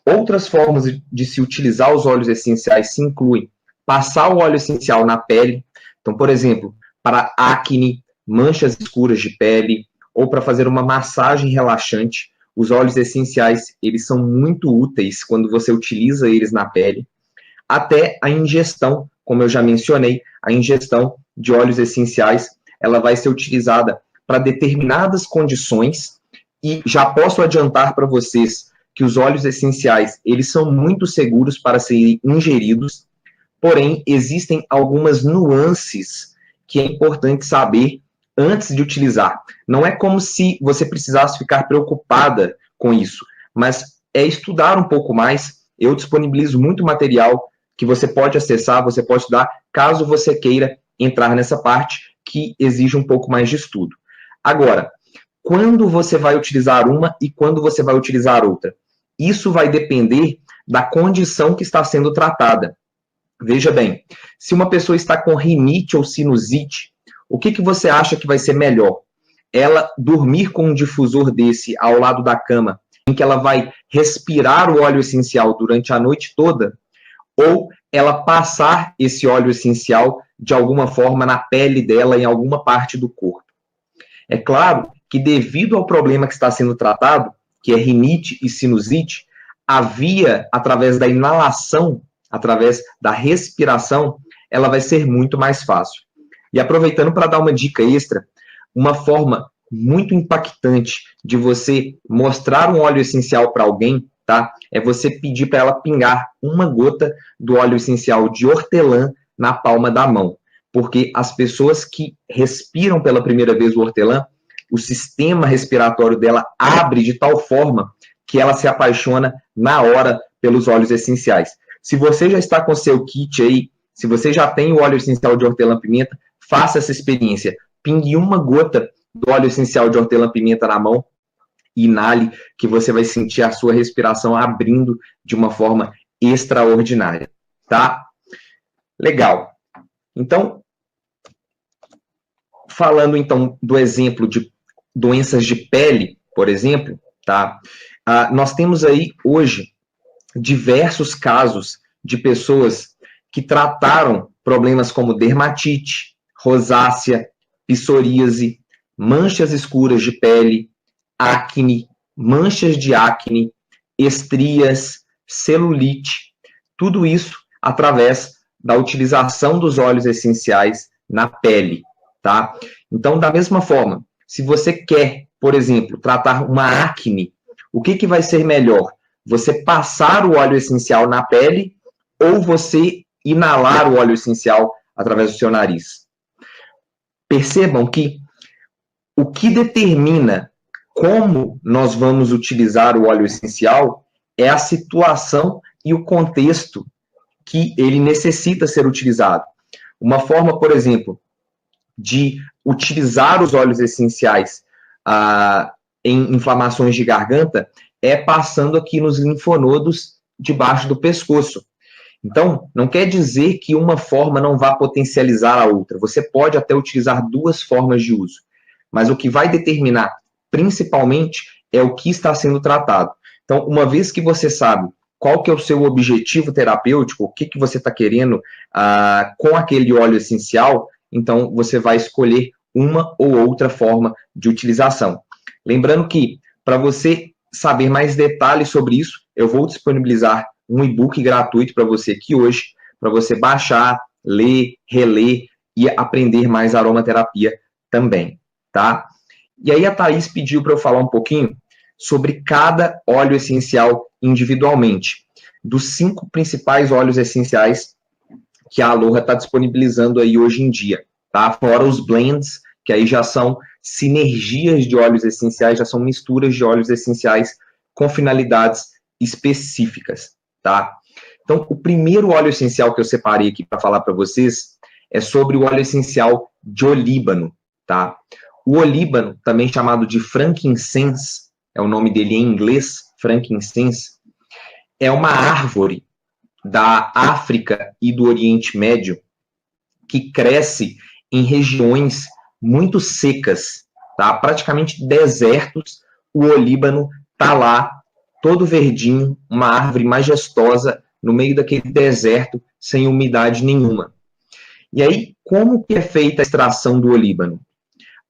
Outras formas de se utilizar os óleos essenciais se incluem passar o óleo essencial na pele, então, por exemplo, para acne, manchas escuras de pele, ou para fazer uma massagem relaxante, os óleos essenciais, eles são muito úteis quando você utiliza eles na pele, até a ingestão, como eu já mencionei, a ingestão de óleos essenciais, ela vai ser utilizada para determinadas condições, e já posso adiantar para vocês que os óleos essenciais, eles são muito seguros para serem ingeridos, porém, existem algumas nuances que é importante saber antes de utilizar. Não é como se você precisasse ficar preocupada com isso, mas é estudar um pouco mais. Eu disponibilizo muito material que você pode acessar, você pode estudar, caso você queira entrar nessa parte que exige um pouco mais de estudo. Agora, quando você vai utilizar uma e quando você vai utilizar outra? Isso vai depender da condição que está sendo tratada. Veja bem, se uma pessoa está com rinite ou sinusite, o que você acha que vai ser melhor? Ela dormir com um difusor desse ao lado da cama, em que ela vai respirar o óleo essencial durante a noite toda? Ou ela passar esse óleo essencial de alguma forma na pele dela, em alguma parte do corpo? É claro que devido ao problema que está sendo tratado, que é rinite e sinusite, a via através da inalação, através da respiração, ela vai ser muito mais fácil. E aproveitando para dar uma dica extra, uma forma muito impactante de você mostrar um óleo essencial para alguém, tá? É você pedir para ela pingar uma gota do óleo essencial de hortelã na palma da mão. Porque as pessoas que respiram pela primeira vez o hortelã, o sistema respiratório dela abre de tal forma que ela se apaixona na hora pelos óleos essenciais. Se você já está com seu kit aí, se você já tem o óleo essencial de hortelã-pimenta, faça essa experiência. pingue uma gota do óleo essencial de hortelã-pimenta na mão e inale, que você vai sentir a sua respiração abrindo de uma forma extraordinária, tá? Legal. Então, falando então do exemplo de doenças de pele, por exemplo, tá? Nós temos aí hoje diversos casos de pessoas que trataram problemas como dermatite, rosácea, psoríase, manchas escuras de pele, acne, manchas de acne, estrias, celulite, tudo isso através da utilização dos óleos essenciais na pele, tá? Então, da mesma forma, se você quer, por exemplo, tratar uma acne, o que vai ser melhor? Você passar o óleo essencial na pele ou você inalar o óleo essencial através do seu nariz? Percebam que o que determina como nós vamos utilizar o óleo essencial é a situação e o contexto que ele necessita ser utilizado. Uma forma, por exemplo, de utilizar os óleos essenciais em inflamações de garganta é passando aqui nos linfonodos debaixo do pescoço. Então, não quer dizer que uma forma não vá potencializar a outra. Você pode até utilizar duas formas de uso. Mas o que vai determinar, principalmente, é o que está sendo tratado. Então, uma vez que você sabe qual que é o seu objetivo terapêutico, o que você está querendo com aquele óleo essencial, então você vai escolher uma ou outra forma de utilização. Lembrando que, para você saber mais detalhes sobre isso, eu vou disponibilizar um e-book gratuito para você aqui hoje, para você baixar, ler, reler e aprender mais aromaterapia também, tá? E aí a Thaís pediu para eu falar um pouquinho sobre cada óleo essencial individualmente, dos 5 principais óleos essenciais que a Aloha está disponibilizando aí hoje em dia, tá? Fora os blends, que aí já são sinergias de óleos essenciais, já são misturas de óleos essenciais com finalidades específicas, tá? Então, o primeiro óleo essencial que eu separei aqui para falar para vocês é sobre o óleo essencial de olíbano, tá? O olíbano, também chamado de frankincense, é o nome dele em inglês, frankincense, é uma árvore da África e do Oriente Médio que cresce em regiões muito secas, tá? Praticamente desertos. O olíbano tá lá, todo verdinho, uma árvore majestosa no meio daquele deserto, sem umidade nenhuma. E aí, como que é feita a extração do olíbano?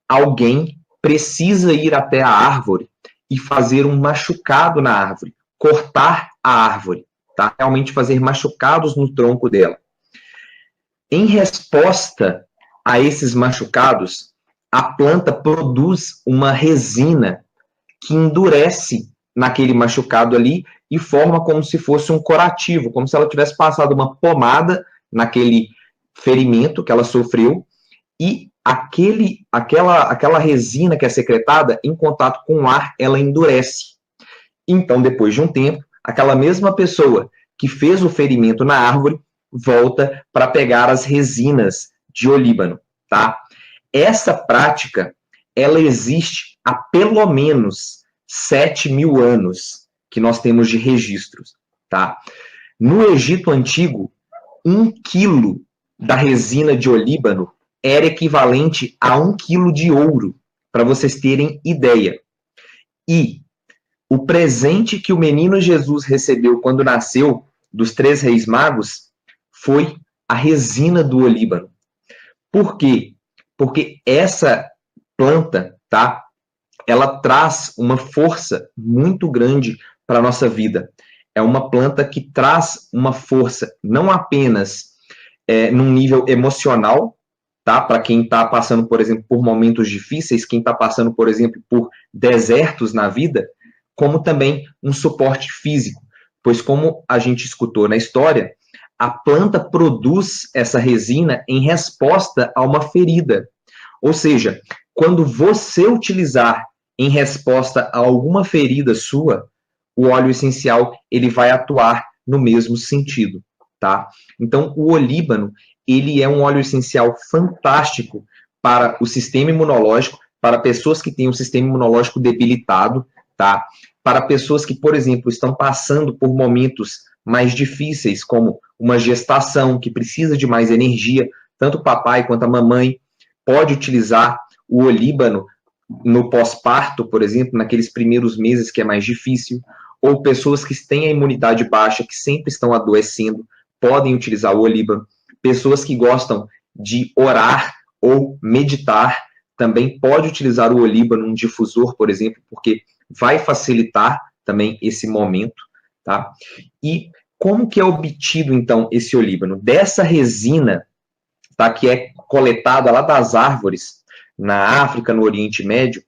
Alguém precisa ir até a árvore e fazer um machucado na árvore, cortar a árvore, tá? Realmente fazer machucados no tronco dela. Em resposta a esses machucados, a planta produz uma resina que endurece naquele machucado ali e forma como se fosse um curativo, como se ela tivesse passado uma pomada naquele ferimento que ela sofreu e aquela resina que é secretada, em contato com o ar, ela endurece. Então, depois de um tempo, aquela mesma pessoa que fez o ferimento na árvore volta para pegar as resinas de olíbano, tá? Essa prática, ela existe há pelo menos 7.000 anos que nós temos de registros, tá? No Egito Antigo, 1 quilo da resina de olíbano era equivalente a 1 quilo de ouro, para vocês terem ideia. E o presente que o menino Jesus recebeu quando nasceu dos 3 reis magos foi a resina do olíbano. Por quê? Porque essa planta, tá? Ela traz uma força muito grande para a nossa vida. É uma planta que traz uma força não apenas num nível emocional, tá? Para quem está passando, por exemplo, por momentos difíceis, quem está passando, por exemplo, por desertos na vida, como também um suporte físico. Pois, como a gente escutou na história, a planta produz essa resina em resposta a uma ferida. Ou seja, quando você utilizar em resposta a alguma ferida sua, o óleo essencial ele vai atuar no mesmo sentido, tá? Então, o olíbano, ele é um óleo essencial fantástico para o sistema imunológico, para pessoas que têm um sistema imunológico debilitado, tá? Para pessoas que, por exemplo, estão passando por momentos mais difíceis, como uma gestação, que precisa de mais energia, tanto o papai quanto a mamãe pode utilizar o olíbano no pós-parto, por exemplo, naqueles primeiros meses que é mais difícil, ou pessoas que têm a imunidade baixa, que sempre estão adoecendo, podem utilizar o olíbano. Pessoas que gostam de orar ou meditar, também pode utilizar o olíbano, um difusor, por exemplo, porque vai facilitar também esse momento, tá? E como que é obtido, então, esse olíbano? Dessa resina, tá, que é coletada lá das árvores, na África, no Oriente Médio,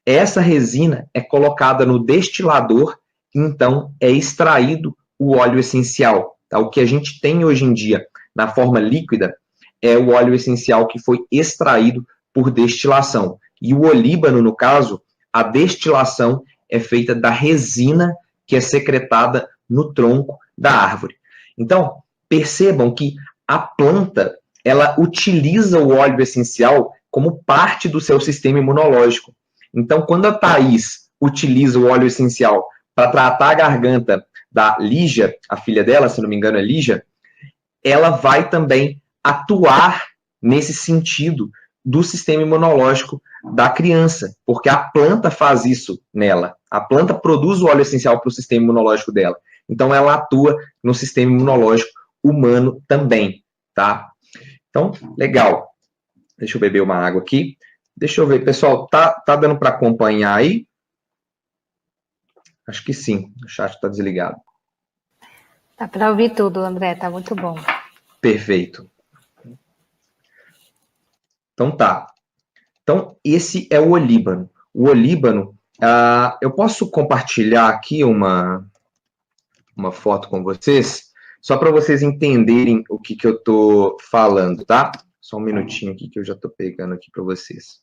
essa resina é colocada no destilador, então é extraído o óleo essencial. Tá? O que a gente tem hoje em dia na forma líquida é o óleo essencial que foi extraído por destilação. E o olíbano, no caso, a destilação é feita da resina que é secretada no tronco da árvore. Então, percebam que a planta, ela utiliza o óleo essencial como parte do seu sistema imunológico. Então, quando a Thaís utiliza o óleo essencial para tratar a garganta da Lígia, a filha dela, se não me engano é Lígia, ela vai também atuar nesse sentido do sistema imunológico da criança, porque a planta faz isso nela. A planta produz o óleo essencial para o sistema imunológico dela. Então, ela atua no sistema imunológico humano também, tá? Então, legal. Deixa eu beber uma água aqui. Deixa eu ver, pessoal, tá dando para acompanhar aí? Acho que sim, o chat está desligado. Tá para ouvir tudo, André, tá muito bom. Perfeito. Então tá. Então, esse é o olíbano. O olíbano, eu posso compartilhar aqui uma foto com vocês, só para vocês entenderem o que eu estou falando, tá? Só um minutinho aqui que eu já estou pegando aqui para vocês.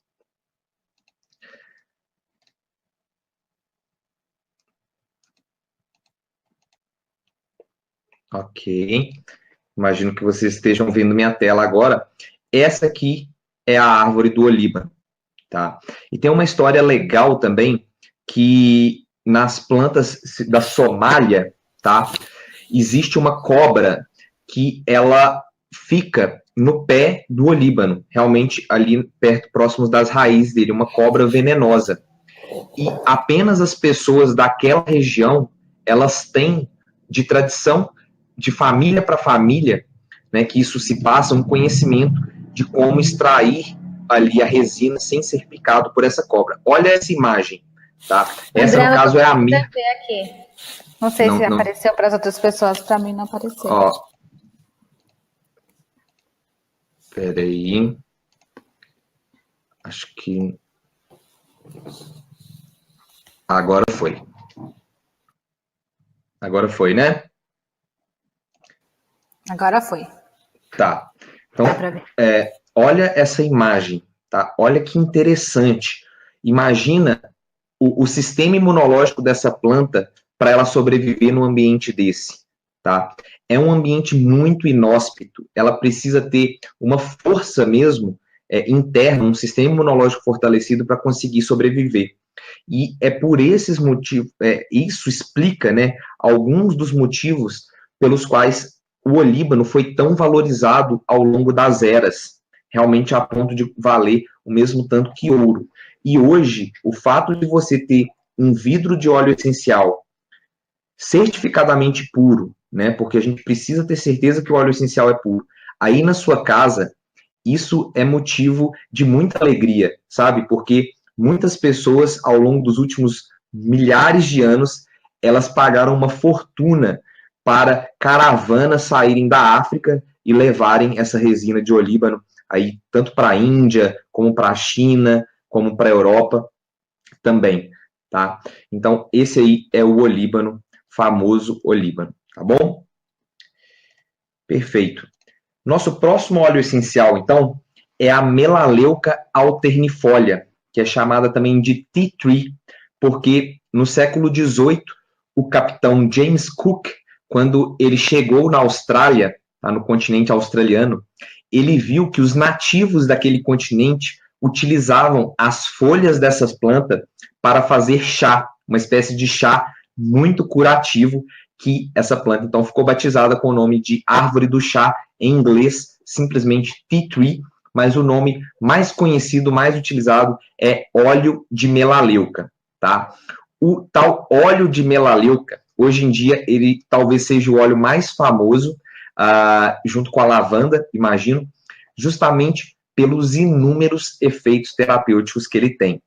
Ok. Imagino que vocês estejam vendo minha tela agora. Essa aqui é a árvore do olíbano, tá? E tem uma história legal também, que nas plantas da Somália, tá? Existe uma cobra que ela fica no pé do olíbano, realmente ali perto, próximos das raízes dele, uma cobra venenosa. E apenas as pessoas daquela região, elas têm, de tradição, de família para família, né, que isso se passa, um conhecimento de como extrair ali a resina sem ser picado por essa cobra. Olha essa imagem, tá? Essa, André, no caso, é a minha. aqui. Não sei se apareceu para as outras pessoas, para mim não apareceu. Ó. Peraí. Acho que... Agora foi. Agora foi, né? Agora foi. Tá. Então, olha essa imagem, tá? Olha que interessante. Imagina o sistema imunológico dessa planta para ela sobreviver num ambiente desse, tá? É um ambiente muito inóspito. Ela precisa ter uma força mesmo interna, um sistema imunológico fortalecido para conseguir sobreviver. E é por esses motivos, isso explica, né, alguns dos motivos pelos quais o olíbano foi tão valorizado ao longo das eras, realmente a ponto de valer o mesmo tanto que ouro. E hoje, o fato de você ter um vidro de óleo essencial certificadamente puro, né, porque a gente precisa ter certeza que o óleo essencial é puro, aí na sua casa, isso é motivo de muita alegria, sabe? Porque muitas pessoas, ao longo dos últimos milhares de anos, elas pagaram uma fortuna para caravanas saírem da África e levarem essa resina de olíbano aí tanto para a Índia, como para a China, como para a Europa também, tá? Então, esse aí é o olíbano, famoso olíbano, tá bom? Perfeito. Nosso próximo óleo essencial, então, é a Melaleuca alternifolia, que é chamada também de tea tree, porque no século XVIII, o capitão James Cook, quando ele chegou na Austrália, tá, no continente australiano, ele viu que os nativos daquele continente utilizavam as folhas dessas plantas para fazer chá, uma espécie de chá muito curativo, que essa planta então ficou batizada com o nome de árvore do chá, em inglês simplesmente tea tree, mas o nome mais conhecido, mais utilizado é óleo de melaleuca, tá? O tal óleo de melaleuca, hoje em dia, ele talvez seja o óleo mais famoso, junto com a lavanda, imagino, justamente pelos inúmeros efeitos terapêuticos que ele tem.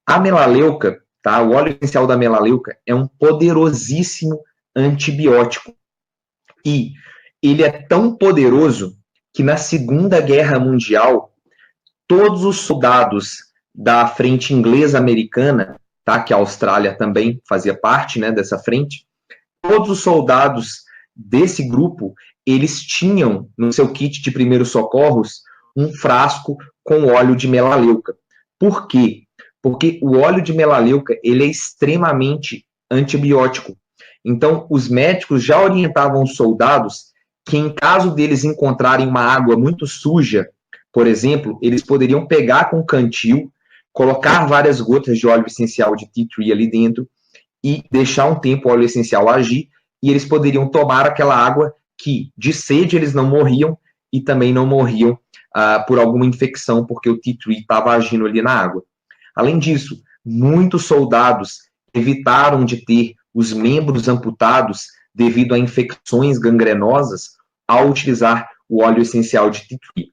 A melaleuca, tá? O óleo essencial da melaleuca é um poderosíssimo antibiótico. E ele é tão poderoso que na Segunda Guerra Mundial, todos os soldados da frente inglesa-americana, tá? Que a Austrália também fazia parte, né, dessa frente, todos os soldados desse grupo, eles tinham no seu kit de primeiros socorros um frasco com óleo de melaleuca. Por quê? Porque o óleo de melaleuca, ele é extremamente antibiótico. Então, os médicos já orientavam os soldados que, em caso deles encontrarem uma água muito suja, por exemplo, eles poderiam pegar com um cantil, colocar várias gotas de óleo essencial de tea tree ali dentro e deixar um tempo o óleo essencial agir, e eles poderiam tomar aquela água que, de sede, eles não morriam e também não morriam por alguma infecção, porque o tea tree estava agindo ali na água. Além disso, muitos soldados evitaram de ter os membros amputados devido a infecções gangrenosas ao utilizar o óleo essencial de tea tree.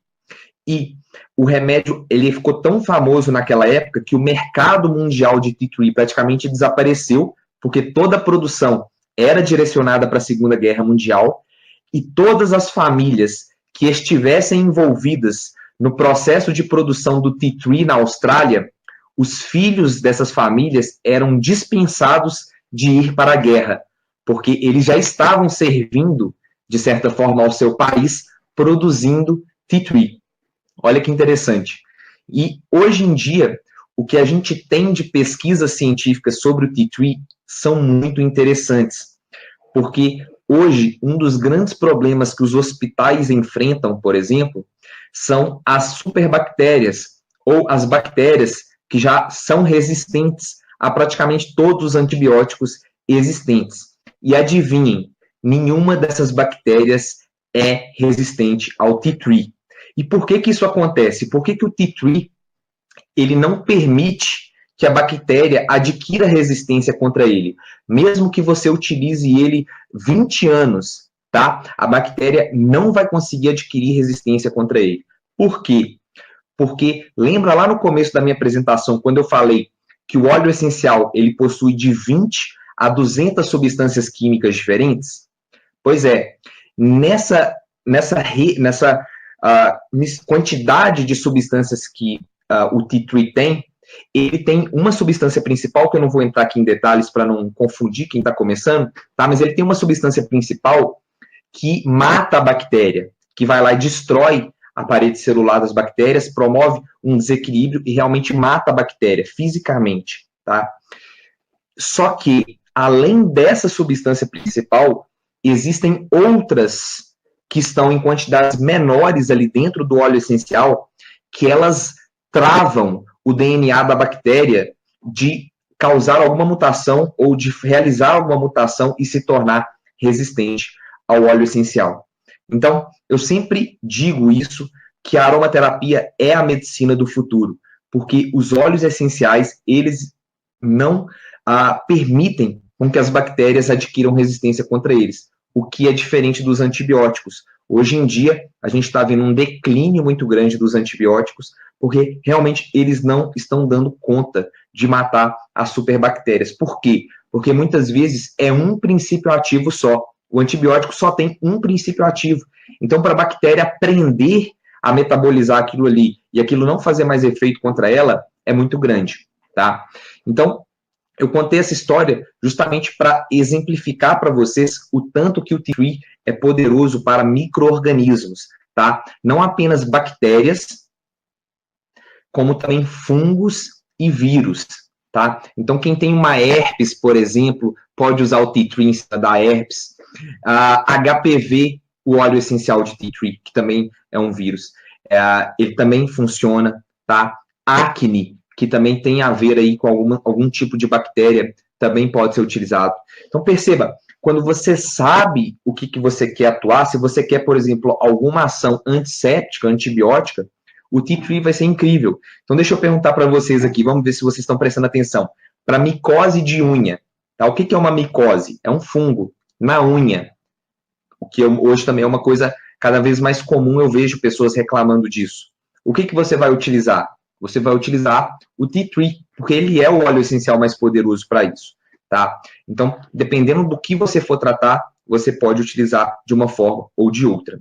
E o remédio, ele ficou tão famoso naquela época que o mercado mundial de tea tree praticamente desapareceu, porque toda a produção era direcionada para a Segunda Guerra Mundial, e todas as famílias que estivessem envolvidas no processo de produção do tea tree na Austrália, os filhos dessas famílias eram dispensados de ir para a guerra, porque eles já estavam servindo, de certa forma, ao seu país, produzindo tea tree. Olha que interessante. E, hoje em dia, o que a gente tem de pesquisas científicas sobre o tea tree são muito interessantes, porque hoje um dos grandes problemas que os hospitais enfrentam, por exemplo, são as superbactérias, ou as bactérias que já são resistentes a praticamente todos os antibióticos existentes. E adivinhem, nenhuma dessas bactérias é resistente ao tea tree. E por que isso acontece? Por que o tea tree, ele não permite que a bactéria adquira resistência contra ele? Mesmo que você utilize ele 20 anos, tá? A bactéria não vai conseguir adquirir resistência contra ele. Por quê? Porque, lembra lá no começo da minha apresentação, quando eu falei que o óleo essencial, ele possui de 20 a 200 substâncias químicas diferentes? Pois é, nessa quantidade de substâncias que o tea tree tem, ele tem uma substância principal, que eu não vou entrar aqui em detalhes para não confundir quem está começando, tá? Mas ele tem uma substância principal que mata a bactéria, que vai lá e destrói a parede celular das bactérias, promove um desequilíbrio e realmente mata a bactéria fisicamente, tá? Só que, além dessa substância principal, existem outras que estão em quantidades menores ali dentro do óleo essencial, que elas travam o DNA da bactéria de causar alguma mutação ou de realizar alguma mutação e se tornar resistente ao óleo essencial. Então, eu sempre digo isso, que a aromaterapia é a medicina do futuro, porque os óleos essenciais, eles não permitem com que as bactérias adquiram resistência contra eles, o que é diferente dos antibióticos. Hoje em dia, a gente está vendo um declínio muito grande dos antibióticos, porque realmente eles não estão dando conta de matar as superbactérias. Por quê? Porque muitas vezes é um princípio ativo só. O antibiótico só tem um princípio ativo. Então, para a bactéria aprender a metabolizar aquilo ali e aquilo não fazer mais efeito contra ela, é muito grande, tá? Então, eu contei essa história justamente para exemplificar para vocês o tanto que o tea tree é poderoso para micro-organismos, tá? Não apenas bactérias, como também fungos e vírus, tá? Então, quem tem uma herpes, por exemplo, pode usar o tea tree em cima da herpes. HPV o óleo essencial de tea tree, que também é um vírus. Ele também funciona, tá? Acne, que também tem a ver aí com algum tipo de bactéria, também pode ser utilizado. Então, perceba, quando você sabe o que você quer atuar, se você quer, por exemplo, alguma ação antisséptica, antibiótica, o tea tree vai ser incrível. Então, deixa eu perguntar para vocês aqui, vamos ver se vocês estão prestando atenção. Para micose de unha, tá? O que é uma micose? É um fungo na unha, o que hoje também é uma coisa cada vez mais comum, eu vejo pessoas reclamando disso. O que você vai utilizar? Você vai utilizar o tea tree, porque ele é o óleo essencial mais poderoso para isso, tá? Então, dependendo do que você for tratar, você pode utilizar de uma forma ou de outra.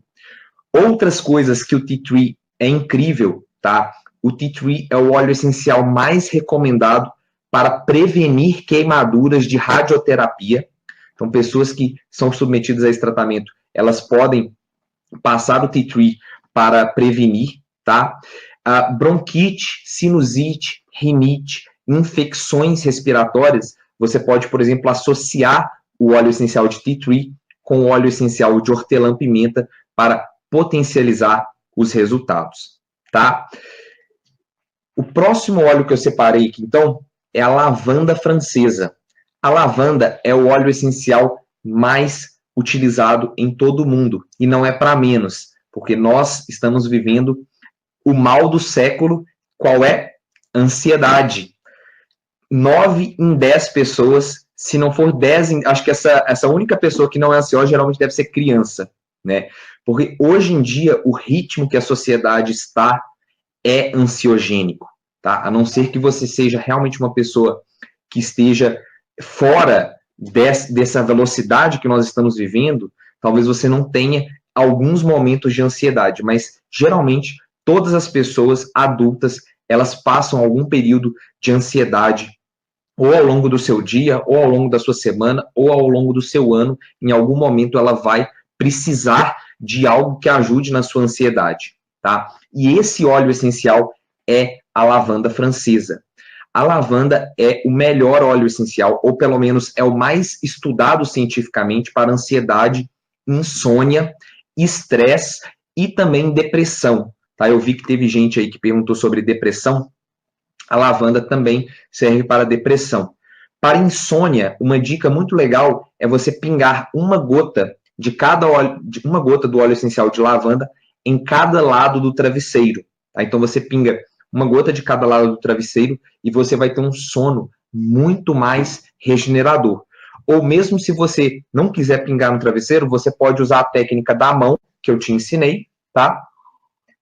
Outras coisas que o tea tree é incrível, tá? O tea tree é o óleo essencial mais recomendado para prevenir queimaduras de radioterapia. Então, pessoas que são submetidas a esse tratamento, elas podem passar o tea tree para prevenir, tá? Bronquite, sinusite, rinite, infecções respiratórias, você pode, por exemplo, associar o óleo essencial de tea tree com o óleo essencial de hortelã-pimenta para potencializar os resultados, tá? O próximo óleo que eu separei aqui, então, é a lavanda francesa. A lavanda é o óleo essencial mais utilizado em todo o mundo, e não é para menos, porque nós estamos vivendo o mal do século. Qual é? Ansiedade. 9 em 10 pessoas, se não for 10, acho que essa única pessoa que não é ansiosa geralmente deve ser criança, né? Porque hoje em dia o ritmo que a sociedade está é ansiogênico, tá? A não ser que você seja realmente uma pessoa que esteja fora dessa velocidade que nós estamos vivendo, talvez você não tenha alguns momentos de ansiedade, mas geralmente todas as pessoas adultas, elas passam algum período de ansiedade, ou ao longo do seu dia, ou ao longo da sua semana, ou ao longo do seu ano. Em algum momento ela vai precisar de algo que ajude na sua ansiedade, tá? E esse óleo essencial é a lavanda francesa. A lavanda é o melhor óleo essencial, ou pelo menos é o mais estudado cientificamente para ansiedade, insônia, estresse e também depressão, tá? Eu vi que teve gente aí que perguntou sobre depressão. A lavanda também serve para depressão. Para insônia, uma dica muito legal é você pingar uma gota uma gota do óleo essencial de lavanda em cada lado do travesseiro. Tá? Então você pinga uma gota de cada lado do travesseiro e você vai ter um sono muito mais regenerador. Ou mesmo se você não quiser pingar no travesseiro, você pode usar a técnica da mão, que eu te ensinei, tá?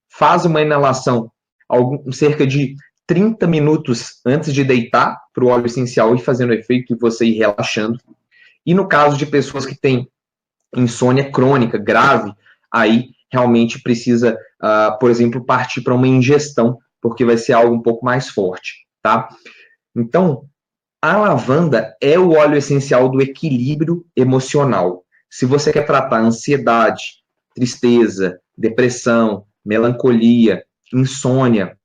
Faz uma inalação cerca de 30 minutos antes de deitar para o óleo essencial e fazendo efeito e você ir relaxando. E no caso de pessoas que têm insônia crônica, grave, aí realmente precisa, por exemplo, partir para uma ingestão, porque vai ser algo um pouco mais forte, tá? Então, a lavanda é o óleo essencial do equilíbrio emocional. Se você quer tratar ansiedade, tristeza, depressão, melancolia, insônia,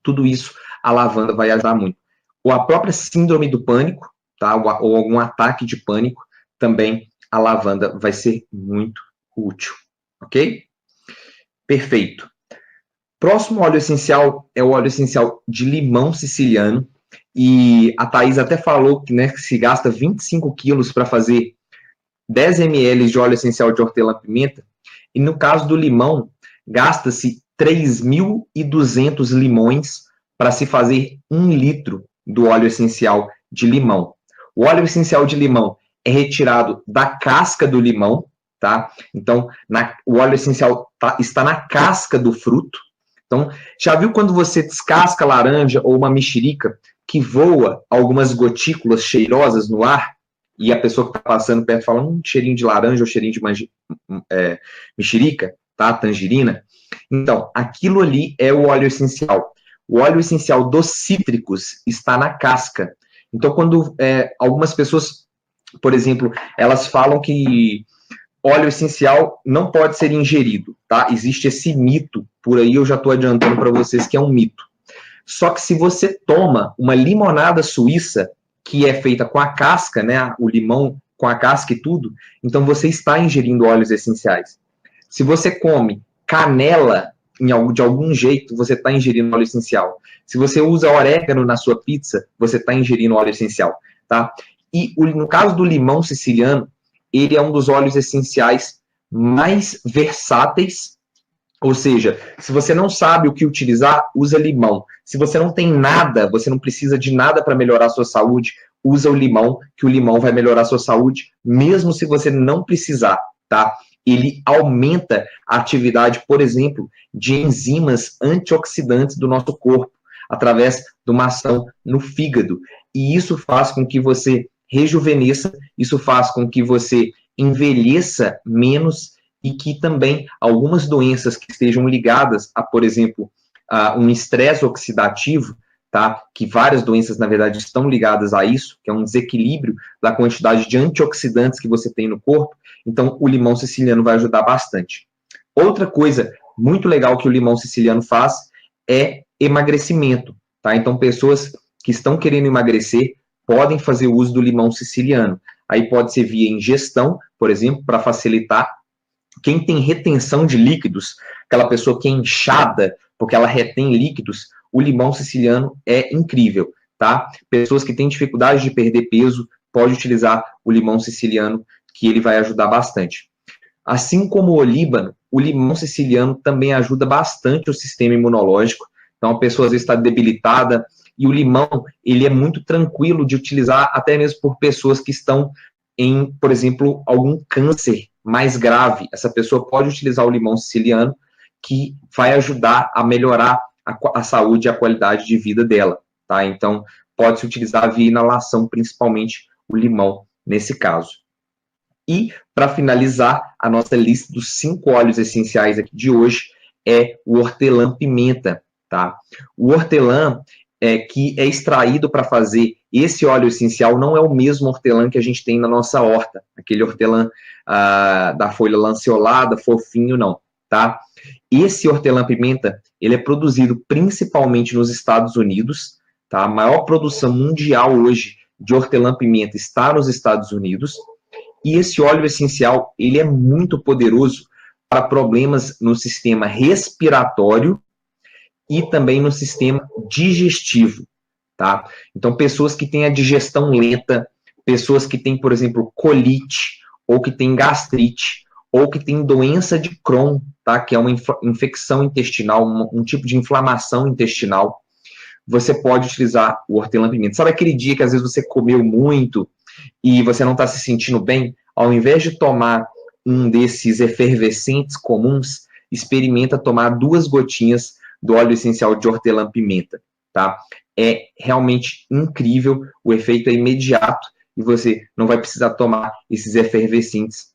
tudo isso, a lavanda vai ajudar muito. Ou a própria síndrome do pânico, tá? Ou algum ataque de pânico, também a lavanda vai ser muito útil, ok? Perfeito. Próximo óleo essencial é o óleo essencial de limão siciliano, e a Thaís até falou que, né, que se gasta 25 quilos para fazer 10 ml de óleo essencial de hortelã-pimenta, e no caso do limão, gasta-se 3.200 limões para se fazer 1 litro do óleo essencial de limão. O óleo essencial de limão é retirado da casca do limão, tá? Então, o óleo essencial está na casca do fruto. Então, já viu quando você descasca laranja ou uma mexerica que voa algumas gotículas cheirosas no ar e a pessoa que está passando perto fala cheirinho de laranja ou cheirinho de mexerica, tá? Tangerina. Então, aquilo ali é o óleo essencial. O óleo essencial dos cítricos está na casca. Então, quando algumas pessoas, por exemplo, elas falam que óleo essencial não pode ser ingerido, tá? Existe esse mito, por aí eu já estou adiantando para vocês que é um mito. Só que se você toma uma limonada suíça, que é feita com a casca, né, o limão com a casca e tudo, então você está ingerindo óleos essenciais. Se você come canela de algum jeito, você está ingerindo óleo essencial. Se você usa orégano na sua pizza, você está ingerindo óleo essencial, tá? E no caso do limão siciliano, ele é um dos óleos essenciais mais versáteis, ou seja, se você não sabe o que utilizar, usa limão. Se você não tem nada, você não precisa de nada para melhorar a sua saúde, usa o limão, que o limão vai melhorar a sua saúde, mesmo se você não precisar, tá? Ele aumenta a atividade, por exemplo, de enzimas antioxidantes do nosso corpo, através de uma ação no fígado. E isso faz com que você rejuvenesça, isso faz com que você envelheça menos e que também algumas doenças que estejam ligadas a, por exemplo, a um estresse oxidativo, tá? Que várias doenças, na verdade, estão ligadas a isso, que é um desequilíbrio da quantidade de antioxidantes que você tem no corpo. Então, o limão siciliano vai ajudar bastante. Outra coisa muito legal que o limão siciliano faz é emagrecimento, tá? Então, pessoas que estão querendo emagrecer podem fazer uso do limão siciliano. Aí pode ser via ingestão, por exemplo, para facilitar. Quem tem retenção de líquidos, aquela pessoa que é inchada, porque ela retém líquidos, o limão siciliano é incrível, tá? Pessoas que têm dificuldade de perder peso, pode utilizar o limão siciliano, que ele vai ajudar bastante. Assim como o olíbano, o limão siciliano também ajuda bastante o sistema imunológico. Então, a pessoa às vezes está debilitada, e o limão, ele é muito tranquilo de utilizar, até mesmo por pessoas que estão em, por exemplo, algum câncer mais grave. Essa pessoa pode utilizar o limão siciliano, que vai ajudar a melhorar a saúde e a qualidade de vida dela, tá? Então, pode-se utilizar via inalação, principalmente o limão, nesse caso. E, para finalizar, a nossa lista dos 5 óleos essenciais aqui de hoje é o hortelã-pimenta, tá? O hortelã, que é extraído para fazer esse óleo essencial, não é o mesmo hortelã que a gente tem na nossa horta, aquele hortelã da folha lanceolada, fofinho, não, tá? Esse hortelã-pimenta, ele é produzido principalmente nos Estados Unidos, tá? A maior produção mundial hoje de hortelã-pimenta está nos Estados Unidos, e esse óleo essencial, ele é muito poderoso para problemas no sistema respiratório e também no sistema digestivo, tá? Então, pessoas que têm a digestão lenta, pessoas que têm, por exemplo, colite, ou que têm gastrite, ou que têm doença de Crohn, tá? Que é uma infecção intestinal, um tipo de inflamação intestinal, você pode utilizar o hortelã-pimenta. Sabe aquele dia que às vezes você comeu muito e você não está se sentindo bem? Ao invés de tomar um desses efervescentes comuns, experimenta tomar 2 gotinhas do óleo essencial de hortelã-pimenta, tá? É realmente incrível, o efeito é imediato e você não vai precisar tomar esses efervescentes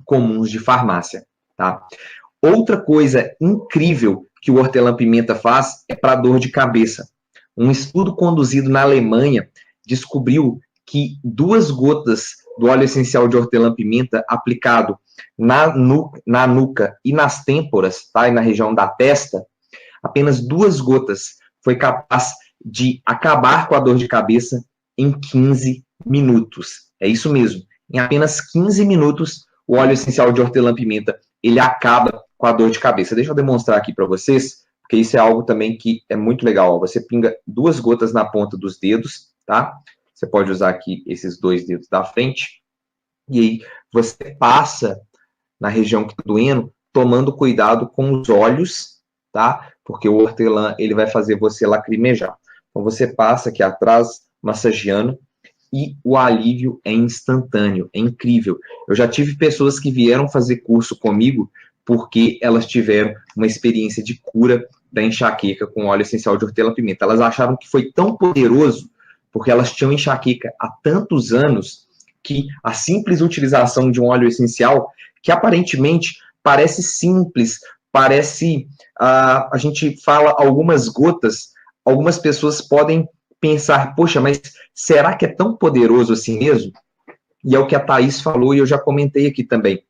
comuns de farmácia, tá? Outra coisa incrível que o hortelã-pimenta faz é para dor de cabeça. Um estudo conduzido na Alemanha descobriu que 2 gotas do óleo essencial de hortelã-pimenta aplicado na nuca e nas têmporas, tá? E na região da testa, apenas 2 gotas foi capaz de acabar com a dor de cabeça em 15 minutos. É isso mesmo. Em apenas 15 minutos, o óleo essencial de hortelã-pimenta, ele acaba com a dor de cabeça. Deixa eu demonstrar aqui para vocês, porque isso é algo também que é muito legal. Você pinga 2 gotas na ponta dos dedos, tá? Você pode usar aqui esses 2 dedos da frente. E aí você passa na região que está doendo, tomando cuidado com os olhos, tá? Porque o hortelã, ele vai fazer você lacrimejar. Então, você passa aqui atrás, massageando, e o alívio é instantâneo, é incrível. Eu já tive pessoas que vieram fazer curso comigo porque elas tiveram uma experiência de cura da enxaqueca com óleo essencial de hortelã-pimenta. Elas acharam que foi tão poderoso, porque elas tinham enxaqueca há tantos anos, que a simples utilização de um óleo essencial, que aparentemente parece simples, parece, a gente fala algumas gotas, algumas pessoas podem pensar, poxa, mas será que é tão poderoso assim mesmo? E é o que a Thaís falou e eu já comentei aqui também.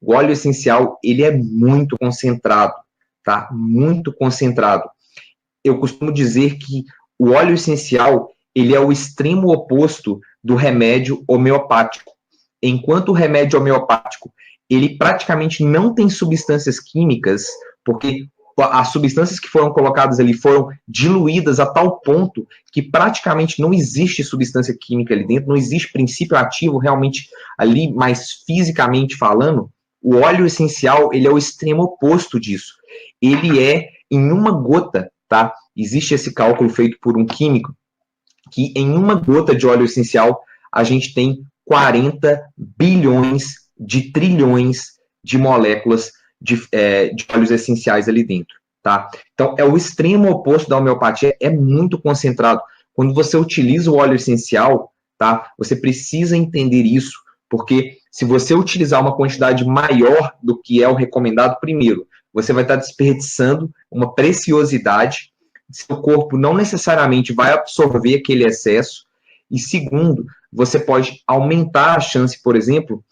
O óleo essencial, ele é muito concentrado, tá? Muito concentrado. Eu costumo dizer que o óleo essencial, ele é o extremo oposto do remédio homeopático. Enquanto o remédio homeopático, ele praticamente não tem substâncias químicas, porque as substâncias que foram colocadas ali foram diluídas a tal ponto que praticamente não existe substância química ali dentro, não existe princípio ativo realmente ali, mas fisicamente falando. O óleo essencial, ele é o extremo oposto disso. Ele é em uma gota, tá? Existe esse cálculo feito por um químico, que em uma gota de óleo essencial, a gente tem 40 bilhões de trilhões de moléculas de óleos essenciais ali dentro, tá? Então, é o extremo oposto da homeopatia, é muito concentrado. Quando você utiliza o óleo essencial, tá? Você precisa entender isso, porque se você utilizar uma quantidade maior do que é o recomendado, primeiro, você vai estar desperdiçando uma preciosidade, seu corpo não necessariamente vai absorver aquele excesso, e segundo, você pode aumentar a chance, por exemplo,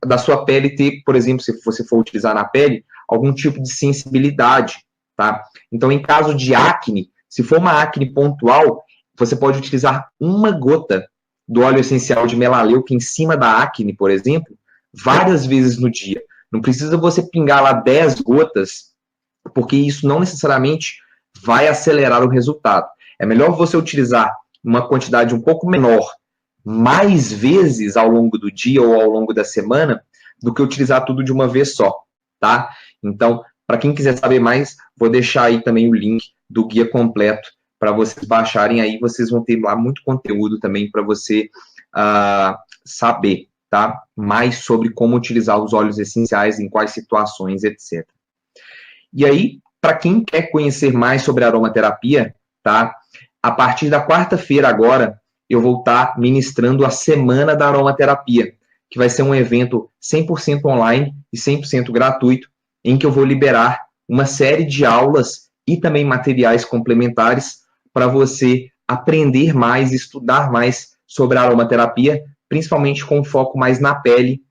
da sua pele ter, por exemplo, se você for utilizar na pele, algum tipo de sensibilidade, tá? Então, em caso de acne, se for uma acne pontual, você pode utilizar uma gota do óleo essencial de melaleuca em cima da acne, por exemplo, várias vezes no dia. Não precisa você pingar lá 10 gotas, porque isso não necessariamente vai acelerar o resultado. É melhor você utilizar uma quantidade um pouco menor, mais vezes ao longo do dia ou ao longo da semana, do que utilizar tudo de uma vez só, tá? Então, para quem quiser saber mais, vou deixar aí também o link do guia completo para vocês baixarem aí, vocês vão ter lá muito conteúdo também para você saber, tá? Mais sobre como utilizar os óleos essenciais, em quais situações, etc. E aí, para quem quer conhecer mais sobre aromaterapia, tá? A partir da quarta-feira agora, eu vou estar ministrando a Semana da Aromaterapia, que vai ser um evento 100% online e 100% gratuito, em que eu vou liberar uma série de aulas e também materiais complementares para você aprender mais, estudar mais sobre a aromaterapia, principalmente com foco mais na pele.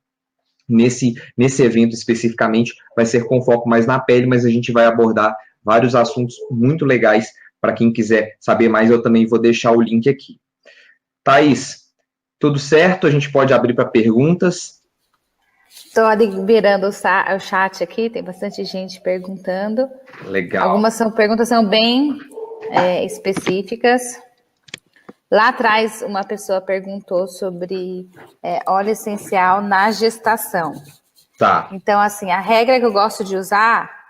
Nesse evento especificamente, vai ser com foco mais na pele, mas a gente vai abordar vários assuntos muito legais. Para quem quiser saber mais, eu também vou deixar o link aqui. Thaís, tudo certo? A gente pode abrir para perguntas. Estou liberando o chat aqui, tem bastante gente perguntando. Legal. Algumas perguntas são bem específicas. Lá atrás, uma pessoa perguntou sobre óleo essencial na gestação. Tá. Então, assim, a regra que eu gosto de usar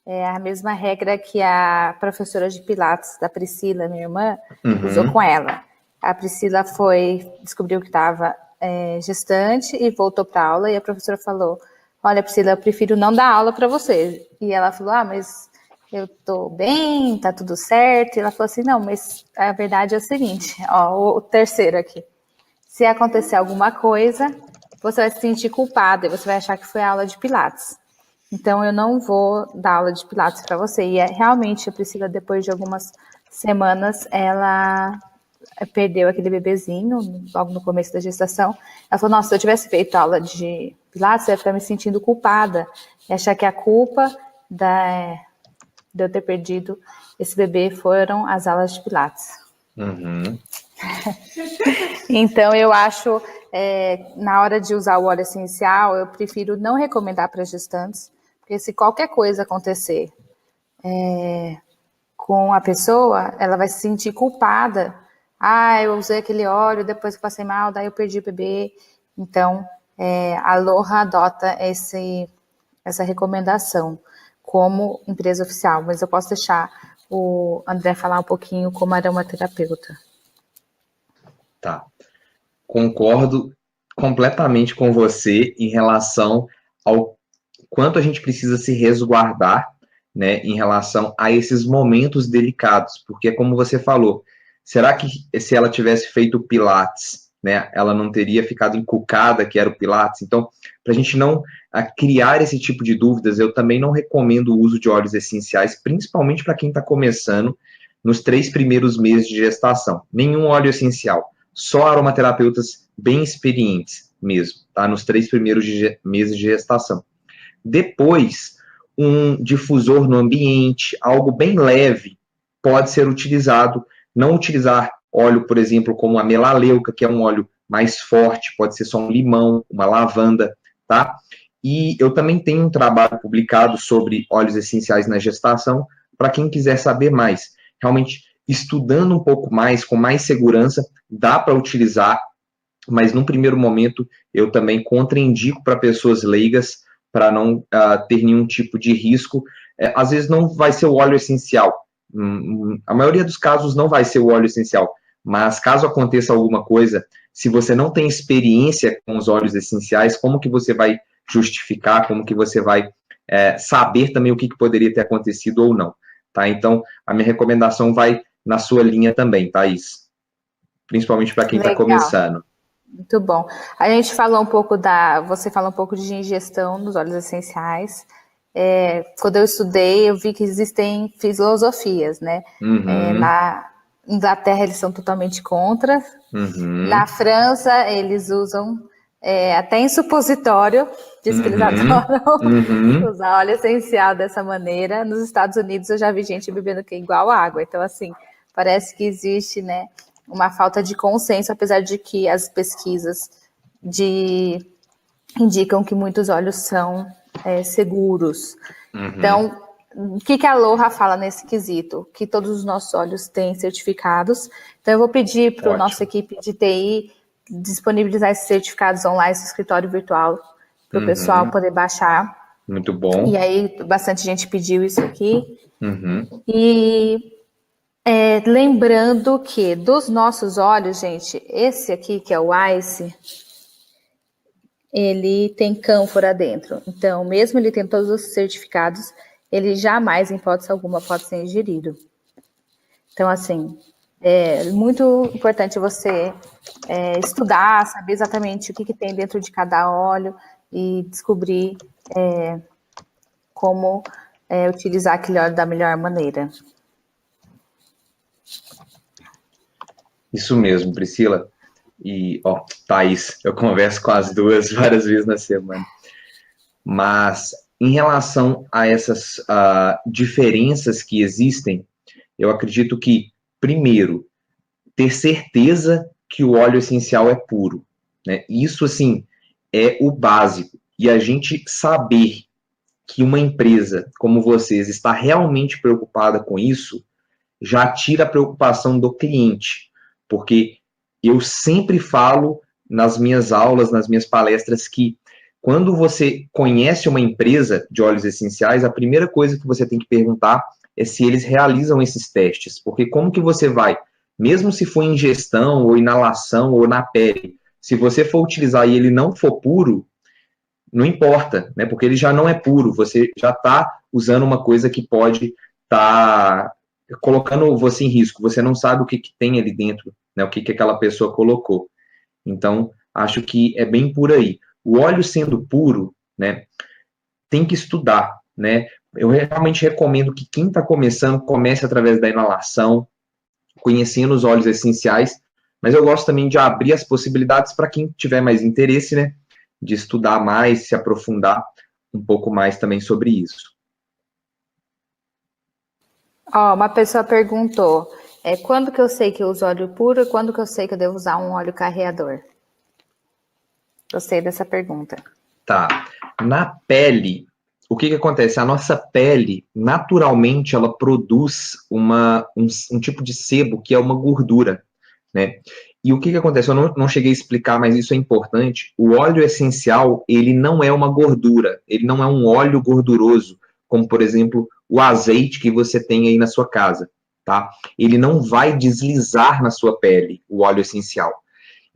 é a mesma regra que a professora de Pilates, da Priscila, minha irmã, usou com ela. A Priscila descobriu que estava gestante e voltou para aula, e a professora falou, olha, Priscila, eu prefiro não dar aula para você. E ela falou, mas eu tô bem, tá tudo certo. E ela falou assim, não, mas a verdade é o seguinte, ó, o terceiro aqui. Se acontecer alguma coisa, você vai se sentir culpada e você vai achar que foi aula de Pilates. Então, eu não vou dar aula de Pilates para você. E realmente, a Priscila, depois de algumas semanas, ela perdeu aquele bebezinho, logo no começo da gestação. Ela falou, nossa, se eu tivesse feito aula de Pilates, eu ia ficar me sentindo culpada. E achar que a culpa de eu ter perdido esse bebê foram as aulas de Pilates. Então, eu acho, na hora de usar o óleo essencial, eu prefiro não recomendar para gestantes, porque se qualquer coisa acontecer com a pessoa, ela vai se sentir culpada. Ah, eu usei aquele óleo, depois que passei mal, daí eu perdi o bebê. Então, a Aloha adota essa recomendação como empresa oficial, mas eu posso deixar o André falar um pouquinho como aromaterapeuta. Tá. Concordo completamente com você em relação ao quanto a gente precisa se resguardar, né, em relação a esses momentos delicados, porque como você falou, será que se ela tivesse feito Pilates, né, ela não teria ficado encucada que era o Pilates? Então, para a gente não criar esse tipo de dúvidas, eu também não recomendo o uso de óleos essenciais, principalmente para quem está começando nos 3 primeiros meses de gestação. Nenhum óleo essencial, só aromaterapeutas bem experientes mesmo, tá? Nos 3 primeiros meses de gestação. Depois, um difusor no ambiente, algo bem leve, pode ser utilizado. Não utilizar óleo, por exemplo, como a melaleuca, que é um óleo mais forte, pode ser só um limão, uma lavanda, tá? E eu também tenho um trabalho publicado sobre óleos essenciais na gestação, para quem quiser saber mais. Realmente, estudando um pouco mais, com mais segurança, dá para utilizar, mas num primeiro momento eu também contraindico para pessoas leigas, para não ter nenhum tipo de risco. Às vezes não vai ser o óleo essencial, a maioria dos casos não vai ser o óleo essencial, mas caso aconteça alguma coisa, se você não tem experiência com os óleos essenciais, como que você vai justificar, como que você vai saber também o que poderia ter acontecido ou não, tá? Então, a minha recomendação vai na sua linha também, Thaís, principalmente para quem está Legal. começando. Muito bom. A gente falou um pouco você falou um pouco de ingestão dos óleos essenciais. Quando eu estudei, eu vi que existem filosofias, né? Na Inglaterra, eles são totalmente contra. Na França, eles usam até em supositório, diz que eles adoram usar óleo essencial dessa maneira. Nos Estados Unidos, eu já vi gente bebendo que é igual água. Então, assim, parece que existe, né, uma falta de consenso, apesar de que as pesquisas indicam que muitos óleos são seguros. Então, o que a Aloha fala nesse quesito? Que todos os nossos óleos têm certificados. Então, eu vou pedir para a nossa equipe de TI disponibilizar esses certificados online no escritório virtual para o pessoal poder baixar. Muito bom. E aí, bastante gente pediu isso aqui. E lembrando que dos nossos óleos, gente, esse aqui, que é o Ice, ele tem cânfora dentro. Então, mesmo ele tendo todos os certificados, ele jamais, em hipótese alguma, pode ser ingerido. Então, assim, é muito importante você estudar, saber exatamente o que tem dentro de cada óleo e descobrir como utilizar aquele óleo da melhor maneira. Isso mesmo, Priscila. E, Thaís, eu converso com as duas várias vezes na semana. Mas, em relação a essas diferenças que existem, eu acredito que, primeiro, ter certeza que o óleo essencial é puro, né? Isso, assim, é o básico. E a gente saber que uma empresa como vocês está realmente preocupada com isso, já tira a preocupação do cliente. Porque eu sempre falo nas minhas aulas, nas minhas palestras, que quando você conhece uma empresa de óleos essenciais, a primeira coisa que você tem que perguntar é se eles realizam esses testes. Porque como que você vai, mesmo se for ingestão, ou inalação, ou na pele, se você for utilizar e ele não for puro, não importa, né? Porque ele já não é puro, você já está usando uma coisa que pode estar colocando você em risco, você não sabe o que tem ali dentro, né? O que aquela pessoa colocou. Então, acho que é bem por aí. O óleo sendo puro, né, tem que estudar, né? Eu realmente recomendo que quem está começando, comece através da inalação, conhecendo os óleos essenciais, mas eu gosto também de abrir as possibilidades para quem tiver mais interesse, né, de estudar mais, se aprofundar um pouco mais também sobre isso. Uma pessoa perguntou, quando que eu sei que eu uso óleo puro e quando que eu sei que eu devo usar um óleo carreador? Gostei dessa pergunta. Tá. Na pele, o que acontece? A nossa pele, naturalmente, ela produz um tipo de sebo que é uma gordura, né? E o que acontece? Eu não cheguei a explicar, mas isso é importante. O óleo essencial, ele não é uma gordura, ele não é um óleo gorduroso, como, por exemplo, o azeite que você tem aí na sua casa, tá? Ele não vai deslizar na sua pele, o óleo essencial.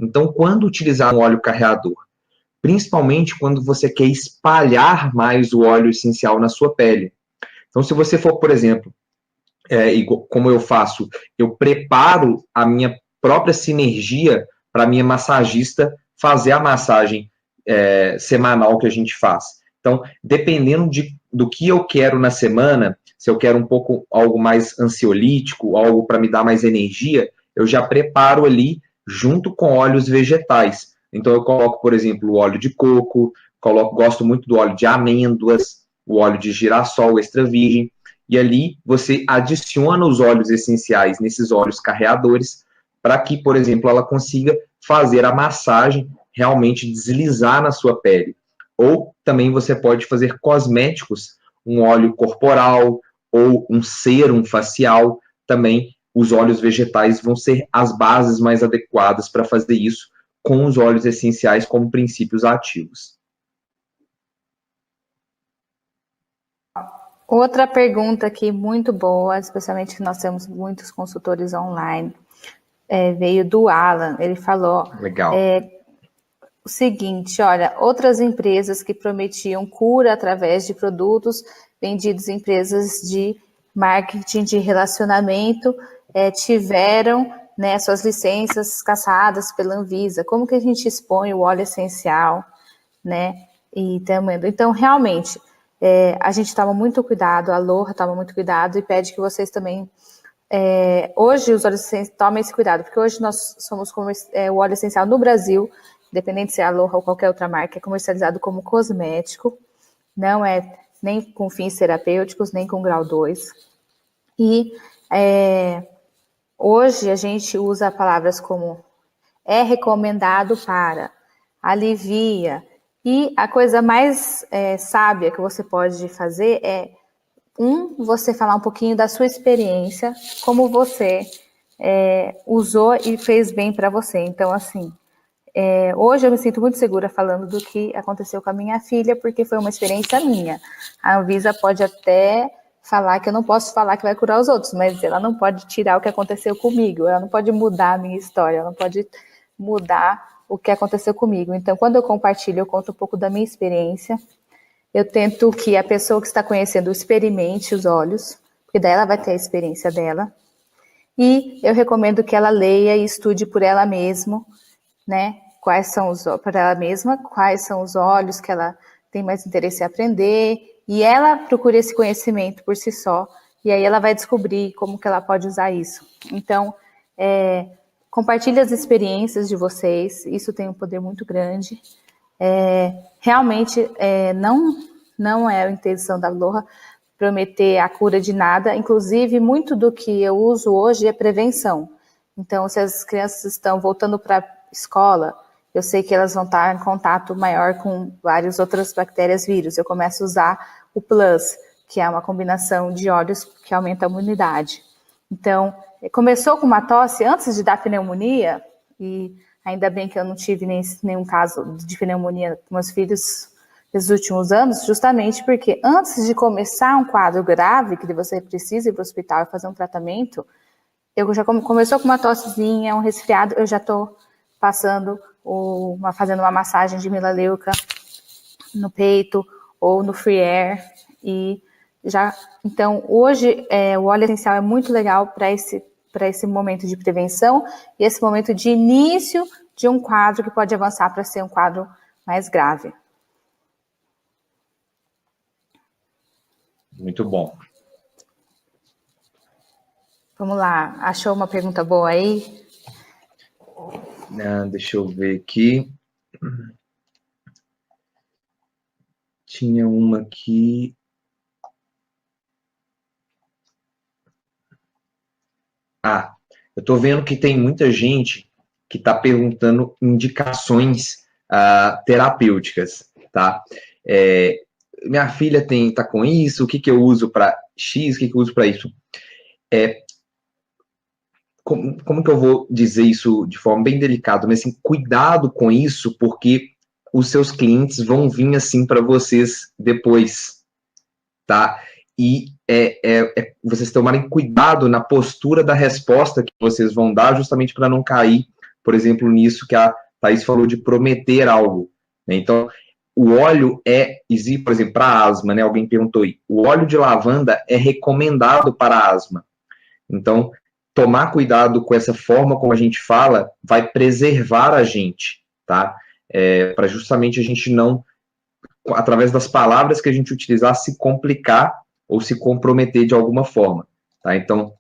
Então, quando utilizar um óleo carreador, principalmente quando você quer espalhar mais o óleo essencial na sua pele. Então, se você for, por exemplo, como eu faço, eu preparo a minha própria sinergia para a minha massagista fazer a massagem semanal que a gente faz. Então, dependendo do que eu quero na semana, se eu quero um pouco algo mais ansiolítico, algo para me dar mais energia, eu já preparo ali junto com óleos vegetais. Então, eu coloco, por exemplo, o óleo de coco, gosto muito do óleo de amêndoas, o óleo de girassol extra virgem, e ali você adiciona os óleos essenciais nesses óleos carreadores para que, por exemplo, ela consiga fazer a massagem realmente deslizar na sua pele. Ou também você pode fazer cosméticos, um óleo corporal ou um sérum facial. Também os óleos vegetais vão ser as bases mais adequadas para fazer isso, com os óleos essenciais como princípios ativos. Outra pergunta aqui muito boa, especialmente que nós temos muitos consultores online, veio do Alan. Ele falou o seguinte: olha, outras empresas que prometiam cura através de produtos vendidos em empresas de marketing de relacionamento tiveram, né, suas licenças cassadas pela Anvisa. Como que a gente expõe o óleo essencial, né? Então, realmente, a gente toma muito cuidado, a Aloha toma muito cuidado e pede que vocês também, hoje os óleos essenciais, tomem esse cuidado, porque hoje nós somos o óleo essencial no Brasil, independente se é Aloha ou qualquer outra marca, é comercializado como cosmético, não é nem com fins terapêuticos, nem com grau 2. E hoje a gente usa palavras como é recomendado para, alivia. E a coisa mais sábia que você pode fazer é, você falar um pouquinho da sua experiência, como você usou e fez bem para você. Então, assim, hoje eu me sinto muito segura falando do que aconteceu com a minha filha, porque foi uma experiência minha. A Anvisa pode até falar que eu não posso falar que vai curar os outros, mas ela não pode tirar o que aconteceu comigo, ela não pode mudar a minha história, ela não pode mudar o que aconteceu comigo. Então, quando eu compartilho, eu conto um pouco da minha experiência. Eu tento que a pessoa que está conhecendo experimente os óleos, porque daí ela vai ter a experiência dela. E eu recomendo que ela leia e estude por ela mesma, né? Quais são os óleos que ela tem mais interesse em aprender, e ela procura esse conhecimento por si só, e aí ela vai descobrir como que ela pode usar isso. Então, compartilhe as experiências de vocês, isso tem um poder muito grande. Realmente, não é a intenção da Aloha prometer a cura de nada, inclusive muito do que eu uso hoje é prevenção. Então, se as crianças estão voltando para a escola, eu sei que elas vão estar em contato maior com várias outras bactérias, vírus. Eu começo a usar o Plus, que é uma combinação de óleos que aumenta a imunidade. Então, começou com uma tosse antes de dar pneumonia, e ainda bem que eu não tive nenhum caso de pneumonia com meus filhos nesses últimos anos, justamente porque antes de começar um quadro grave, que você precisa ir para o hospital e fazer um tratamento, eu já começou com uma tossezinha, um resfriado, eu já estou fazendo uma massagem de melaleuca no peito ou no free air. Então, hoje, o óleo essencial é muito legal para esse momento de prevenção e esse momento de início de um quadro que pode avançar para ser um quadro mais grave. Muito bom. Vamos lá, achou uma pergunta boa aí? Deixa eu ver aqui. Tinha uma aqui. Eu estou vendo que tem muita gente que está perguntando indicações terapêuticas, tá? Minha filha está com isso, o que eu uso para X, o que eu uso para isso? Como que eu vou dizer isso de forma bem delicada? Mas assim, cuidado com isso, porque os seus clientes vão vir assim para vocês depois, tá? E vocês tomarem cuidado na postura da resposta que vocês vão dar, justamente para não cair, por exemplo, nisso que a Thaís falou de prometer algo, né? Então, o óleo por exemplo, para asma, né? Alguém perguntou aí, o óleo de lavanda é recomendado para asma. Então, tomar cuidado com essa forma como a gente fala vai preservar a gente, tá? Para justamente a gente não, através das palavras que a gente utilizar, se complicar ou se comprometer de alguma forma, tá? Então,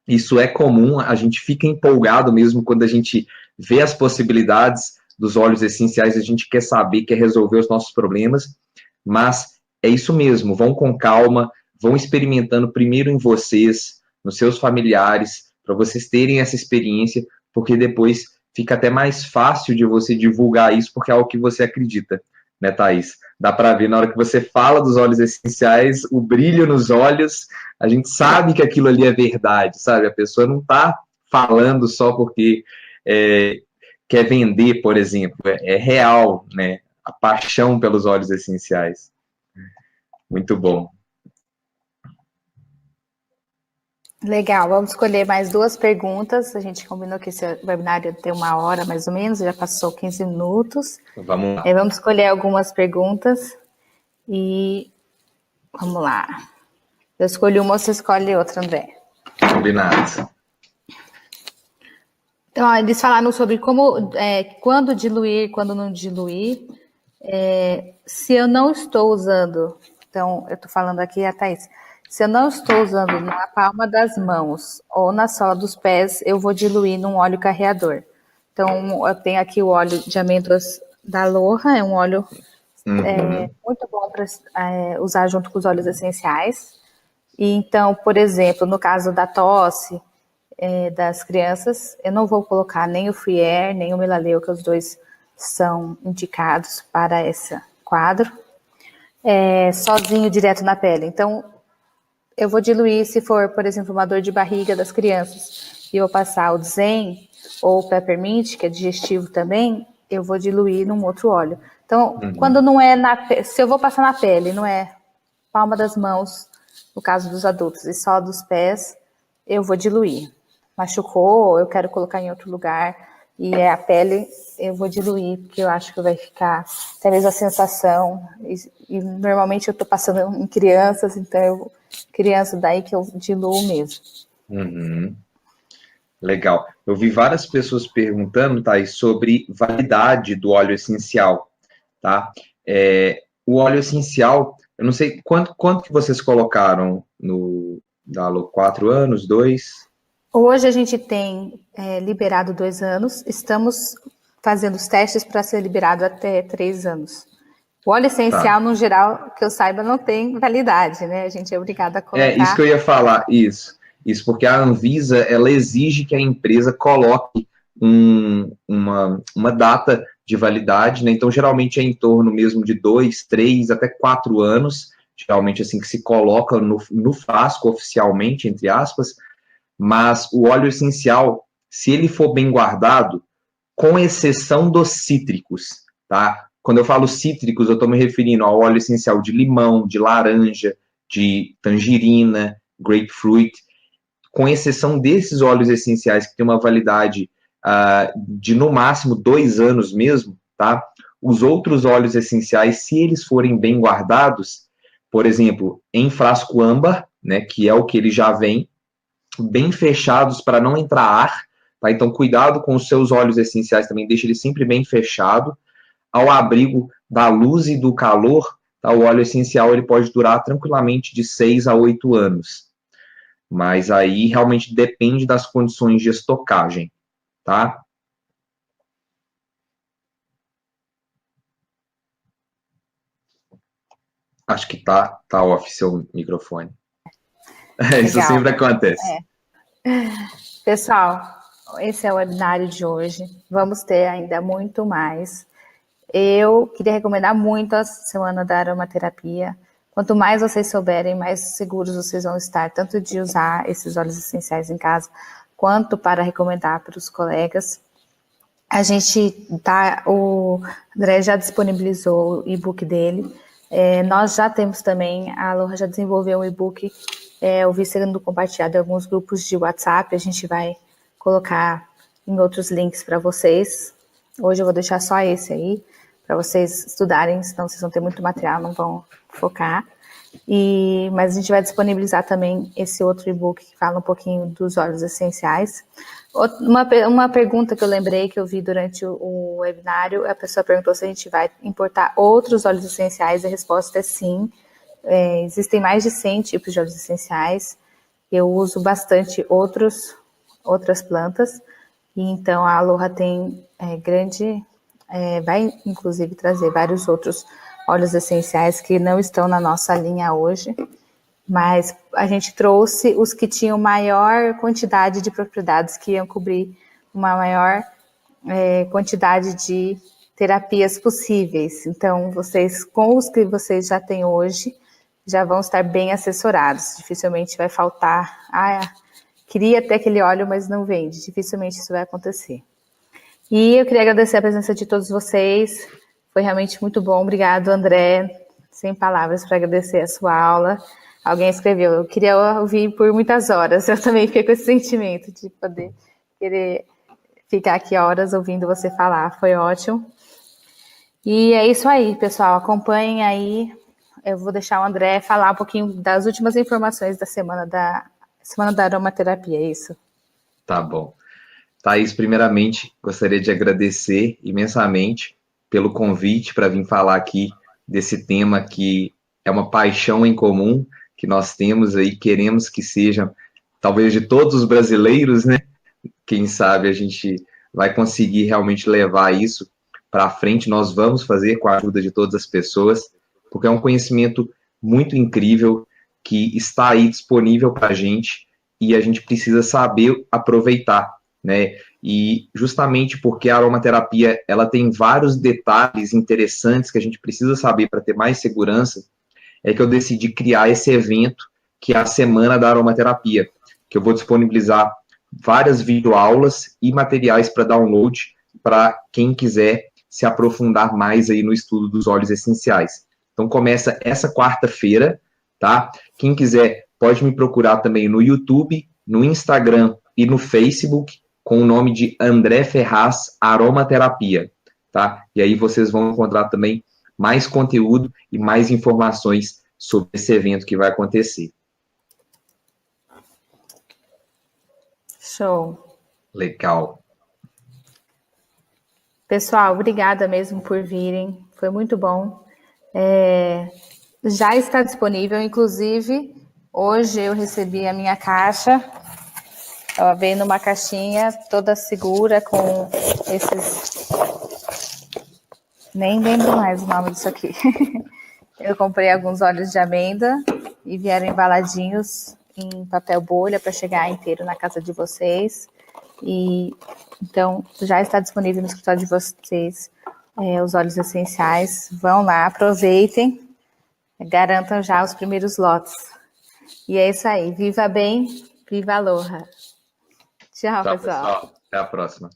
isso é comum, a gente fica empolgado mesmo quando a gente vê as possibilidades dos óleos essenciais, a gente quer saber, quer resolver os nossos problemas, mas é isso mesmo, vão com calma, vão experimentando primeiro em vocês, nos seus familiares, para vocês terem essa experiência, porque depois fica até mais fácil de você divulgar isso, porque é algo que você acredita, né, Thaís? Dá para ver na hora que você fala dos óleos essenciais, o brilho nos olhos, a gente sabe que aquilo ali é verdade, sabe? A pessoa não está falando só porque quer vender, por exemplo, é real, né? A paixão pelos óleos essenciais. Muito bom. Legal, vamos escolher mais 2 perguntas. A gente combinou que esse webinar ia ter 1 hora, mais ou menos, já passou 15 minutos. Vamos lá. Vamos escolher algumas perguntas e vamos lá. Eu escolhi uma, você escolhe outra, André. Combinado. Então, eles falaram sobre como, quando diluir, quando não diluir. Se eu não estou usando, então, eu estou falando aqui, a Thaís, se eu não estou usando na palma das mãos ou na sola dos pés, eu vou diluir num óleo carreador. Então, eu tenho aqui o óleo de amêndoas da Aloha, é um óleo muito bom para usar junto com os óleos essenciais. E então, por exemplo, no caso da tosse das crianças, eu não vou colocar nem o Free Air, nem o Melaleu, que os dois são indicados para esse quadro, sozinho, direto na pele. Então, eu vou diluir, se for, por exemplo, uma dor de barriga das crianças, e eu passar o Zen ou o Peppermint, que é digestivo também, eu vou diluir num outro óleo. Então, quando não é se eu vou passar na pele, não é palma das mãos, no caso dos adultos, e só dos pés, eu vou diluir. Machucou, eu quero colocar em outro lugar, e é a pele, eu vou diluir, porque eu acho que vai ficar até mesmo a sensação, e normalmente eu estou passando em crianças, então criança daí que eu diluo mesmo. Legal. Eu vi várias pessoas perguntando, Thaís, sobre validade do óleo essencial, tá? O óleo essencial, eu não sei quanto que vocês colocaram no Dalo, 4 anos, 2? Hoje a gente tem liberado 2 anos, estamos fazendo os testes para ser liberado até 3 anos. O óleo essencial, no geral, que eu saiba, não tem validade, né? A gente é obrigado a colocar. Isso que eu ia falar, isso porque a Anvisa, ela exige que a empresa coloque uma data de validade, né? Então, geralmente é em torno mesmo de 2, 3, até 4 anos, geralmente assim que se coloca no frasco oficialmente, entre aspas, mas o óleo essencial, se ele for bem guardado, com exceção dos cítricos, tá? Quando eu falo cítricos, eu estou me referindo ao óleo essencial de limão, de laranja, de tangerina, grapefruit, com exceção desses óleos essenciais que têm uma validade de no máximo 2 anos mesmo, tá? Os outros óleos essenciais, se eles forem bem guardados, por exemplo, em frasco âmbar, né, que é o que ele já vem, bem fechados para não entrar ar, tá? Então cuidado com os seus óleos essenciais também, deixe ele sempre bem fechado, ao abrigo da luz e do calor, tá? O óleo essencial ele pode durar tranquilamente de 6 a 8 anos, mas aí realmente depende das condições de estocagem, tá? Acho que tá off seu microfone. Isso sempre acontece. Pessoal, esse é o webinário de hoje. Vamos ter ainda muito mais. Eu queria recomendar muito a Semana da Aromaterapia. Quanto mais vocês souberem, mais seguros vocês vão estar, tanto de usar esses óleos essenciais em casa, quanto para recomendar para os colegas. A gente o André já disponibilizou o e-book dele. Nós já temos também, a Aloha já desenvolveu um e-book, eu vi sendo compartilhado em alguns grupos de WhatsApp, a gente vai colocar em outros links para vocês. Hoje eu vou deixar só esse aí, para vocês estudarem, senão vocês vão ter muito material, não vão focar. Mas a gente vai disponibilizar também esse outro e-book que fala um pouquinho dos óleos essenciais. Uma pergunta que eu lembrei, que eu vi durante o webinário, a pessoa perguntou se a gente vai importar outros óleos essenciais, a resposta é sim. Existem mais de 100 tipos de óleos essenciais, eu uso bastante outras plantas, e então a Aloha tem vai inclusive trazer vários outros óleos essenciais que não estão na nossa linha hoje, mas a gente trouxe os que tinham maior quantidade de propriedades, que iam cobrir uma maior quantidade de terapias possíveis. Então, vocês, com os que vocês já têm hoje, já vão estar bem assessorados. Dificilmente vai faltar, queria ter aquele óleo, mas não vende. Dificilmente isso vai acontecer. E eu queria agradecer a presença de todos vocês. Foi realmente muito bom. Obrigado, André. Sem palavras para agradecer a sua aula. Alguém escreveu, eu queria ouvir por muitas horas. Eu também fiquei com esse sentimento de poder querer ficar aqui horas ouvindo você falar. Foi ótimo. E é isso aí, pessoal. Acompanhem aí. Eu vou deixar o André falar um pouquinho das últimas informações da Semana da Aromaterapia, é isso? Tá bom. Thaís, primeiramente, gostaria de agradecer imensamente pelo convite para vir falar aqui desse tema que é uma paixão em comum que nós temos aí, queremos que seja, talvez de todos os brasileiros, né? Quem sabe a gente vai conseguir realmente levar isso para frente, nós vamos fazer com a ajuda de todas as pessoas, porque é um conhecimento muito incrível que está aí disponível para a gente e a gente precisa saber aproveitar, né? E justamente porque a aromaterapia ela tem vários detalhes interessantes que a gente precisa saber para ter mais segurança, é que eu decidi criar esse evento que é a Semana da Aromaterapia, que eu vou disponibilizar várias videoaulas e materiais para download para quem quiser se aprofundar mais aí no estudo dos óleos essenciais. Então começa essa quarta-feira, tá? Quem quiser pode me procurar também no YouTube, no Instagram e no Facebook com o nome de André Ferraz Aromaterapia, tá? E aí vocês vão encontrar também mais conteúdo e mais informações sobre esse evento que vai acontecer. Show. Legal. Pessoal, obrigada mesmo por virem. Foi muito bom. Já está disponível, inclusive, hoje eu recebi a minha caixa. Ela veio numa caixinha toda segura com esses... Nem lembro mais o nome disso aqui. Eu comprei alguns óleos de amêndoa e vieram embaladinhos em papel bolha para chegar inteiro na casa de vocês. E então já está disponível no escritório de vocês os óleos essenciais. Vão lá, aproveitem, garantam já os primeiros lotes. E é isso aí. Viva bem, viva Aloha. Tchau, pessoal. Até a próxima.